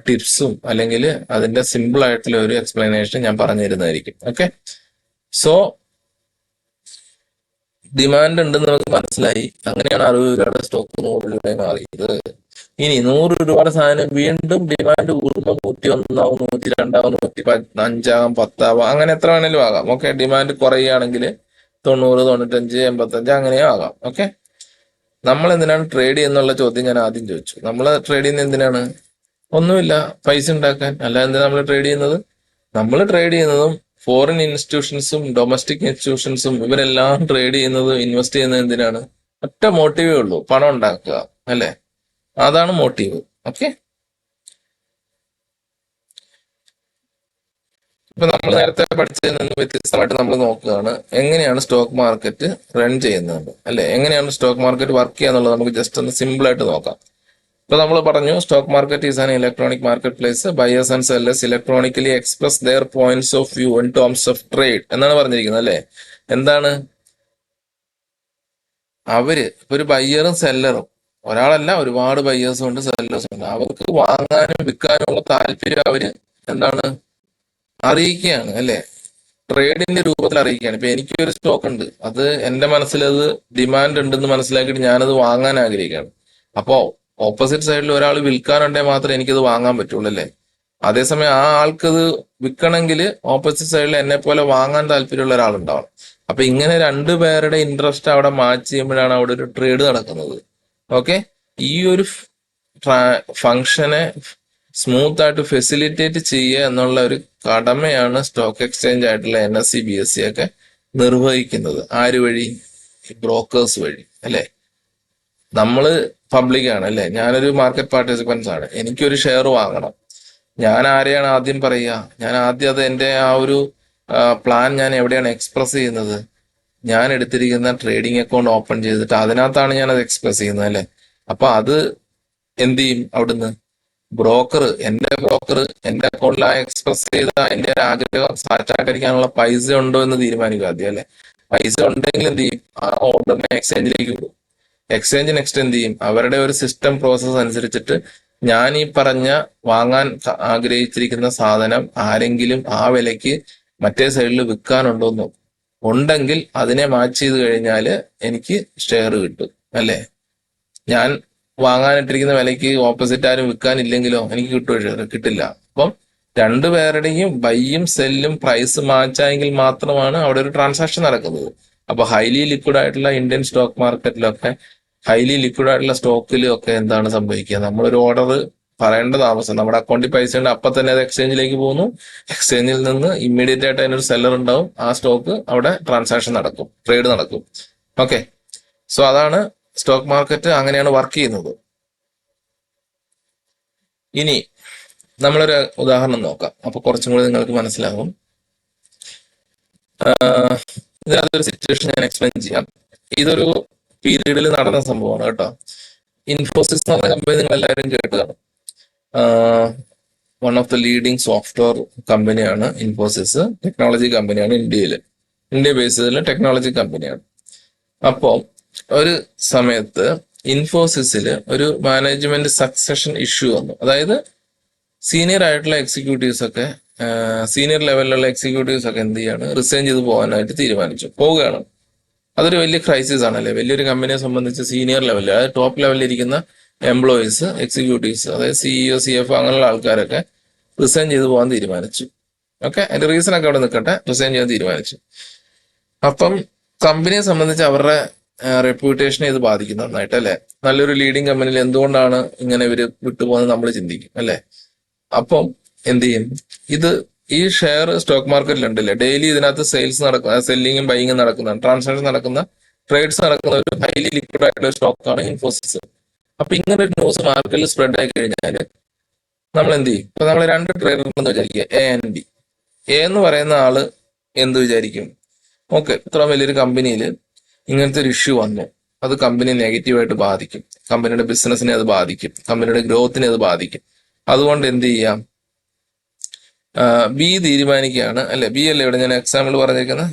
ടിപ്സും അല്ലെങ്കിൽ അതിന്റെ സിമ്പിൾ ആയിട്ടുള്ള ഒരു എക്സ്പ്ലനേഷൻ ഞാൻ പറഞ്ഞു തരുന്നതായിരിക്കും. ഓക്കെ, സോ ഡിമാൻഡ് ഉണ്ടെന്ന് നമുക്ക് മനസ്സിലായി. അങ്ങനെയാണ് 60 രൂപയുടെ സ്റ്റോക്ക് 100 രൂപയായി മാറിയത്. ഇനി 100 രൂപയുടെ സാധനം വീണ്ടും ഡിമാൻഡ് കൂടുമ്പോൾ 101 ആവും, 102 ആവും, 105 ആകാം, 10 ആവാം, അങ്ങനെ എത്ര വേണേലും ആകാം. ഓക്കെ, ഡിമാൻഡ് കുറയുകയാണെങ്കിൽ 90, 95, 85 അങ്ങനെയും ആകാം. ഓക്കെ, നമ്മൾ എന്തിനാണ് ട്രേഡ് ചെയ്യുന്നുള്ള ചോദ്യം ഞാൻ ആദ്യം ചോദിച്ചു. നമ്മൾ ട്രേഡ് ചെയ്യുന്നത് എന്തിനാണ്? ഒന്നുമില്ല, പൈസ ഉണ്ടാക്കാൻ. അല്ല, എന്തിനാ നമ്മൾ ട്രേഡ് ചെയ്യുന്നത്? നമ്മൾ ട്രേഡ് ചെയ്യുന്നതും ഫോറിൻ ഇൻസ്റ്റിറ്റ്യൂഷൻസും ഡൊമസ്റ്റിക് ഇൻസ്റ്റിറ്റ്യൂഷൻസും ഇവരെല്ലാം ട്രേഡ് ചെയ്യുന്നത്, ഇൻവെസ്റ്റ് ചെയ്യുന്നത് എന്തിനാണ്? ഒറ്റ മോട്ടീവേ ഉള്ളൂ, പണം ഉണ്ടാക്കുക അല്ലെ? അതാണ് മോട്ടീവ്. ഓക്കെ, ഇപ്പൊ നമ്മൾ നേരത്തെ പഠിച്ചതിൽ നിന്ന് വ്യത്യസ്തമായിട്ട് നമ്മൾ നോക്കുകയാണ് എങ്ങനെയാണ് സ്റ്റോക്ക് മാർക്കറ്റ് റൺ ചെയ്യുന്നത് അല്ലെ? എങ്ങനെയാണ് സ്റ്റോക്ക് മാർക്കറ്റ് വർക്ക് ചെയ്യുക എന്നുള്ളത് നമുക്ക് ജസ്റ്റ് ഒന്ന് സിമ്പിൾ ആയിട്ട് നോക്കാം. ഇപ്പൊ നമ്മൾ പറഞ്ഞു stock market is an electronic market place. Buyers and sellers electronically express their points of view in terms of trade എന്നാണ് പറഞ്ഞിരിക്കുന്നത് അല്ലെ? എന്താണ് അവര്? ഒരു ബയ്യറും സെല്ലറും, ഒരാളല്ല, ഒരുപാട് ബയ്യേഴ്സും ഉണ്ട്, സെല്ലേഴ്സും ഉണ്ട്. അവർക്ക് വാങ്ങാനും വിൽക്കാനും ഉള്ള താല്പര്യം അവര് എന്താണ് അറിയിക്കുകയാണ് അല്ലെ? ട്രേഡിന്റെ രൂപത്തിൽ അറിയിക്കുകയാണ്. ഇപ്പൊ എനിക്കൊരു സ്റ്റോക്ക് ഉണ്ട്, അത് എന്റെ മനസ്സിൽ അത് ഡിമാൻഡ് ഉണ്ടെന്ന് മനസ്സിലാക്കിയിട്ട് ഞാനത് വാങ്ങാൻ ആഗ്രഹിക്കുകയാണ്. അപ്പോ ഓപ്പോസിറ്റ് സൈഡിൽ ഒരാൾ വിൽക്കാനുണ്ടെങ്കിൽ മാത്രമേ എനിക്കത് വാങ്ങാൻ പറ്റുള്ളൂ അല്ലേ? അതേസമയം ആ ആൾക്കത് വിൽക്കണമെങ്കിൽ ഓപ്പോസിറ്റ് സൈഡിൽ എന്നെ പോലെ വാങ്ങാൻ താല്പര്യമുള്ള ഒരാളുണ്ടാവണം. അപ്പൊ ഇങ്ങനെ 2 പേരുടെ ഇൻട്രസ്റ്റ് അവിടെ മാച്ച് ചെയ്യുമ്പോഴാണ് അവിടെ ഒരു ട്രേഡ് നടക്കുന്നത്. ഓക്കെ, ഈ ഒരു ഫംഗ്ഷനെ സ്മൂത്ത് ആയിട്ട് ഫെസിലിറ്റേറ്റ് ചെയ്യുക എന്നുള്ള ഒരു കടമയാണ് സ്റ്റോക്ക് എക്സ്ചേഞ്ച് ആയിട്ടുള്ള NSE BSE ഒക്കെ നിർവഹിക്കുന്നത്. ആര് വഴി? ബ്രോക്കേഴ്സ് വഴി അല്ലെ? നമ്മള് പബ്ലിക് ആണ് അല്ലെ? ഞാനൊരു മാർക്കറ്റ് പാർട്ടിസിപ്പൻസ് ആണ്, എനിക്കൊരു ഷെയർ വാങ്ങണം. ഞാൻ ആരെയാണ് ആദ്യം പറയുക? ഞാൻ ആദ്യം അത് എന്റെ ആ ഒരു പ്ലാൻ ഞാൻ എവിടെയാണ് എക്സ്പ്രസ് ചെയ്യുന്നത്? ഞാൻ എടുത്തിരിക്കുന്ന ട്രേഡിംഗ് അക്കൗണ്ട് ഓപ്പൺ ചെയ്തിട്ട് അതിനകത്താണ് ഞാൻ അത് എക്സ്പ്രസ് ചെയ്യുന്നത് അല്ലെ? അപ്പൊ അത് എന്ത് ചെയ്യും? അവിടുന്ന് ബ്രോക്കർ എന്റെ അക്കൗണ്ടിൽ ആ എക്സ്പ്രസ് ചെയ്ത എന്റെ ആഗ്രഹം സാക്ഷാത്കരിക്കാനുള്ള പൈസ ഉണ്ടോ എന്ന് തീരുമാനിക്കുക ആദ്യം അല്ലെ? പൈസ ഉണ്ടെങ്കിൽ എന്ത് ചെയ്യും? ആ ഓർഡറിനെ എക്സ്ചേഞ്ചിലേക്ക് വിടും. എക്സ്ചേഞ്ച് നെക്സ്റ്റ് എന്ത് ചെയ്യും? അവരുടെ ഒരു സിസ്റ്റം പ്രോസസ് അനുസരിച്ചിട്ട് ഞാൻ ഈ പറഞ്ഞ വാങ്ങാൻ ആഗ്രഹിച്ചിരിക്കുന്ന സാധനം ആരെങ്കിലും ആ വിലയ്ക്ക് മറ്റേ സൈഡിൽ വിൽക്കാനുണ്ടോ എന്ന് നോക്കും. ഉണ്ടെങ്കിൽ അതിനെ മാച്ച് ചെയ്ത് കഴിഞ്ഞാൽ എനിക്ക് ഷെയർ കിട്ടും അല്ലെ? ഞാൻ വാങ്ങാനിട്ടിരിക്കുന്ന വിലയ്ക്ക് ഓപ്പോസിറ്റ് ആരും വിൽക്കാനില്ലെങ്കിലോ എനിക്ക് കിട്ടില്ല. അപ്പം 2 പേരുടെയും ബൈയും സെല്ലും പ്രൈസ് മാച്ചായെങ്കിൽ മാത്രമാണ് അവിടെ ഒരു ട്രാൻസാക്ഷൻ നടക്കുന്നത്. അപ്പൊ ഹൈലി ലിക്വിഡ് ആയിട്ടുള്ള ഇന്ത്യൻ സ്റ്റോക്ക് മാർക്കറ്റിലൊക്കെ, ഹൈലി ലിക്വിഡ് ആയിട്ടുള്ള സ്റ്റോക്കിലും ഒക്കെ എന്താണ് സംഭവിക്കുക? നമ്മളൊരു ഓർഡർ പറയേണ്ട താമസം. നമ്മുടെ അക്കൗണ്ടിൽ പൈസ ഉണ്ട്, അപ്പം തന്നെ അത് എക്സ്ചേഞ്ചിലേക്ക് പോകുന്നു. എക്സ്ചേഞ്ചിൽ നിന്ന് ഇമ്മീഡിയറ്റ് ആയിട്ട് അതിനൊരു സെല്ലർ ഉണ്ടാവും. ആ സ്റ്റോക്ക് അവിടെ ട്രാൻസാക്ഷൻ നടക്കും, ട്രേഡ് നടക്കും. ഓക്കെ, സോ അതാണ് സ്റ്റോക്ക് മാർക്കറ്റ്, അങ്ങനെയാണ് വർക്ക് ചെയ്യുന്നത്. ഇനി നമ്മളൊരു ഉദാഹരണം നോക്കാം, അപ്പൊ കുറച്ചും കൂടി നിങ്ങൾക്ക് മനസ്സിലാകും. ഇതിനകത്തൊരു സിറ്റുവേഷൻ ഞാൻ എക്സ്പ്ലെയിൻ ചെയ്യാം. ഇതൊരു പീരീഡിൽ നടന്ന സംഭവമാണ് കേട്ടോ. ഇൻഫോസിസ് എന്ന് പറഞ്ഞ കമ്പനി നിങ്ങൾ എല്ലാവരും കേട്ടതാണ്. One of the leading software കമ്പനിയാണ് ഇൻഫോസിസ്. ടെക്നോളജി കമ്പനിയാണ്, ഇന്ത്യ ബേസിലുള്ള ടെക്നോളജി കമ്പനിയാണ്. അപ്പോൾ ഒരു സമയത്ത് ഇൻഫോസിസിൽ ഒരു മാനേജ്മെന്റ് സക്സഷൻ ഇഷ്യൂ വന്നു. അതായത് സീനിയർ ആയിട്ടുള്ള എക്സിക്യൂട്ടീവ്സ് ഒക്കെ, സീനിയർ ലെവലിലുള്ള എക്സിക്യൂട്ടീവ്സ് ഒക്കെ എന്ത് ചെയ്യാണ്, റിസൈൻ ചെയ്ത് പോകാനായിട്ട് തീരുമാനിച്ചു, പോവുകയാണ്. അതൊരു വലിയ ക്രൈസിസ് ആണല്ലേ, വലിയൊരു കമ്പനിയെ സംബന്ധിച്ച്. സീനിയർ ലെവലിൽ, അതായത് ടോപ്പ് ലെവലിൽ ഇരിക്കുന്ന എംപ്ലോയീസ്, എക്സിക്യൂട്ടീവ്സ്, അതായത് CEO, CFO അങ്ങനെയുള്ള ആൾക്കാരൊക്കെ റിസൈൻ ചെയ്ത് പോകാൻ തീരുമാനിച്ചു. ഓക്കെ, അതിന്റെ റീസൺ ഒക്കെ അവിടെ നിൽക്കട്ടെ, റിസൈൻ ചെയ്യാൻ തീരുമാനിച്ചു. അപ്പം കമ്പനിയെ സംബന്ധിച്ച് അവരുടെ റെപ്യൂട്ടേഷനെ ഇത് ബാധിക്കും നന്നായിട്ട്, അല്ലെ? നല്ലൊരു ലീഡിങ് കമ്പനിയിൽ എന്തുകൊണ്ടാണ് ഇങ്ങനെ ഇവര് വിട്ടുപോകുന്നത് നമ്മൾ ചിന്തിക്കും, അല്ലെ? അപ്പം എന്ത് ചെയ്യും, ഈ ഷെയർ സ്റ്റോക്ക് മാർക്കറ്റിലുണ്ടല്ലേ, ഡെയിലി ഇതിനകത്ത് സെയിൽസ് നടക്കുന്ന, സെല്ലിങ്ങും ബൈയിങ്ങും നടക്കുന്ന, ട്രാൻസാക്ഷൻ നടക്കുന്ന, ട്രേഡ്സ് നടക്കുന്ന ഒരു ഹൈലി ലിക്വിഡ് ആയിട്ടുള്ള സ്റ്റോക്കാണ് ഇൻഫോസിസ്. അപ്പൊ ഇങ്ങനെ ഒരു ന്യൂസ് മാർക്കറ്റിൽ സ്പ്രെഡ് ആയി കഴിഞ്ഞാൽ നമ്മൾ എന്ത് ചെയ്യും? ഇപ്പൊ നമ്മൾ 2 ട്രേഡർ ഉണ്ടെന്ന് വിചാരിക്കുക, A and B. എ എന്ന് പറയുന്ന ആള് എന്ത് വിചാരിക്കും? ഓക്കെ, ഇത്ര വലിയൊരു കമ്പനിയിൽ ഇങ്ങനത്തെ ഒരു ഇഷ്യൂ വന്നു, അത് കമ്പനി നെഗറ്റീവായിട്ട് ബാധിക്കും, കമ്പനിയുടെ ബിസിനസിനെ അത് ബാധിക്കും, കമ്പനിയുടെ ഗ്രോത്തിനെ അത് ബാധിക്കും. അതുകൊണ്ട് എന്ത് ചെയ്യാം, ബി തീരുമാനിക്കുകയാണ്, അല്ലെ? ബി അല്ലേ ഇവിടെ ഞാൻ എക്സാമ്പിൾ പറഞ്ഞേക്കുന്നത്.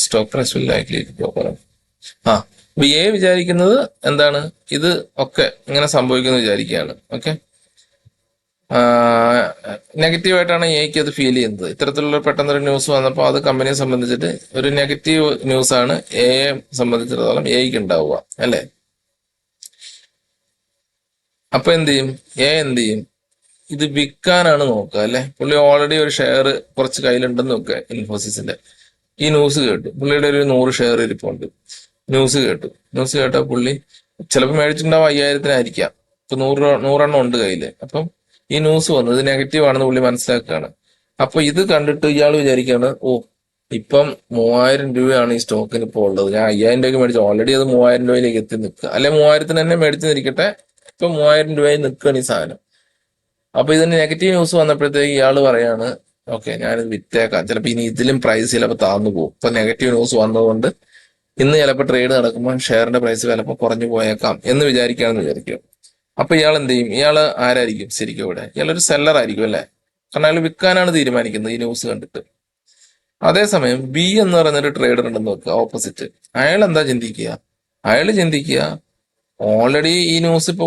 Stock price will likely be a വിചാരിക്കുന്നത് എന്താണ്, ഇത് ഒക്കെ ഇങ്ങനെ സംഭവിക്കുന്നു വിചാരിക്കുകയാണ്. ഓക്കെ, നെഗറ്റീവായിട്ടാണ് എക്ക് അത് ഫീൽ ചെയ്യുന്നത്. ഇത്തരത്തിലുള്ള പെട്ടെന്നൊരു ന്യൂസ് വന്നപ്പോൾ അത് കമ്പനിയെ സംബന്ധിച്ചിട്ട് ഒരു നെഗറ്റീവ് ന്യൂസ് ആണ് എയെ സംബന്ധിച്ചിടത്തോളം എക്ക് ഉണ്ടാവുക, അല്ലെ? അപ്പൊ എന്ത് ചെയ്യും, ഇത് വിൽക്കാനാണ് നോക്കുക, അല്ലെ? പുള്ളി ഓൾറെഡി ഒരു ഷെയർ കുറച്ച് കയ്യിലുണ്ടെന്ന് നോക്കുക ഇൻഫോസിസിന്റെ. ഈ ന്യൂസ് കേട്ടു, പുള്ളിയുടെ ഒരു 100 ഷെയർ ഇരിപ്പുണ്ട്. ന്യൂസ് കേട്ട പുള്ളി ചിലപ്പോൾ മേടിച്ചിട്ടുണ്ടാവും 5000-ആയിരിക്കാം. ഇപ്പൊ 100 ഉണ്ട് കയ്യില്. അപ്പം ഈ ന്യൂസ് വന്നു, ഇത് നെഗറ്റീവ് ആണെന്ന് പുള്ളി മനസ്സിലാക്കുകയാണ്. അപ്പൊ ഇത് കണ്ടിട്ട് ഇയാൾ വിചാരിക്കുകയാണ്, ഇപ്പം 3000 രൂപയാണ് ഈ സ്റ്റോക്കിന് ഇപ്പോൾ ഉള്ളത്, ഞാൻ 5000 രൂപയ്ക്ക് മേടിച്ചു, ഓൾറെഡി അത് 3000 രൂപയിലേക്ക് എത്തി നിൽക്കുക, അല്ലെ 3000-ന് തന്നെ മേടിച്ചു നിൽക്കട്ടെ, ഇപ്പൊ 3000 രൂപയിൽ നിൽക്കുകയാണ് ഈ സാധനം. അപ്പൊ ഇതിന് നെഗറ്റീവ് ന്യൂസ് വന്നപ്പോഴത്തേക്ക് ഇയാൾ പറയാണ്, ഓക്കെ ഞാനിത് വിറ്റേക്കാം, ചിലപ്പോൾ ഇനി ഇതിലും പ്രൈസ് ചിലപ്പോൾ താഴ്ന്നു പോകും. ഇപ്പൊ നെഗറ്റീവ് ന്യൂസ് വന്നതുകൊണ്ട് ഇന്ന് ചിലപ്പോൾ ട്രേഡ് നടക്കുമ്പോൾ ഷെയറിന്റെ പ്രൈസ് ചിലപ്പോൾ കുറഞ്ഞു പോയേക്കാം എന്ന് വിചാരിക്കുക. അപ്പൊ ഇയാൾ എന്ത് ചെയ്യും, ഇയാൾ ആരായിരിക്കും ശരിക്കും ഇവിടെ? ഇയാളൊരു സെല്ലർ ആയിരിക്കും, അല്ലെ? കാരണം അയാൾ വിൽക്കാനാണ് തീരുമാനിക്കുന്നത് ഈ ന്യൂസ് കണ്ടിട്ട്. അതേസമയം ബി എന്ന് പറയുന്നൊരു ട്രേഡർ ഉണ്ടെന്ന് വെക്കുക, ഓപ്പോസിറ്റ്. അയാൾ എന്താ ചിന്തിക്കുക? ഓൾറെഡി ഈ ന്യൂസ് ഇപ്പൊ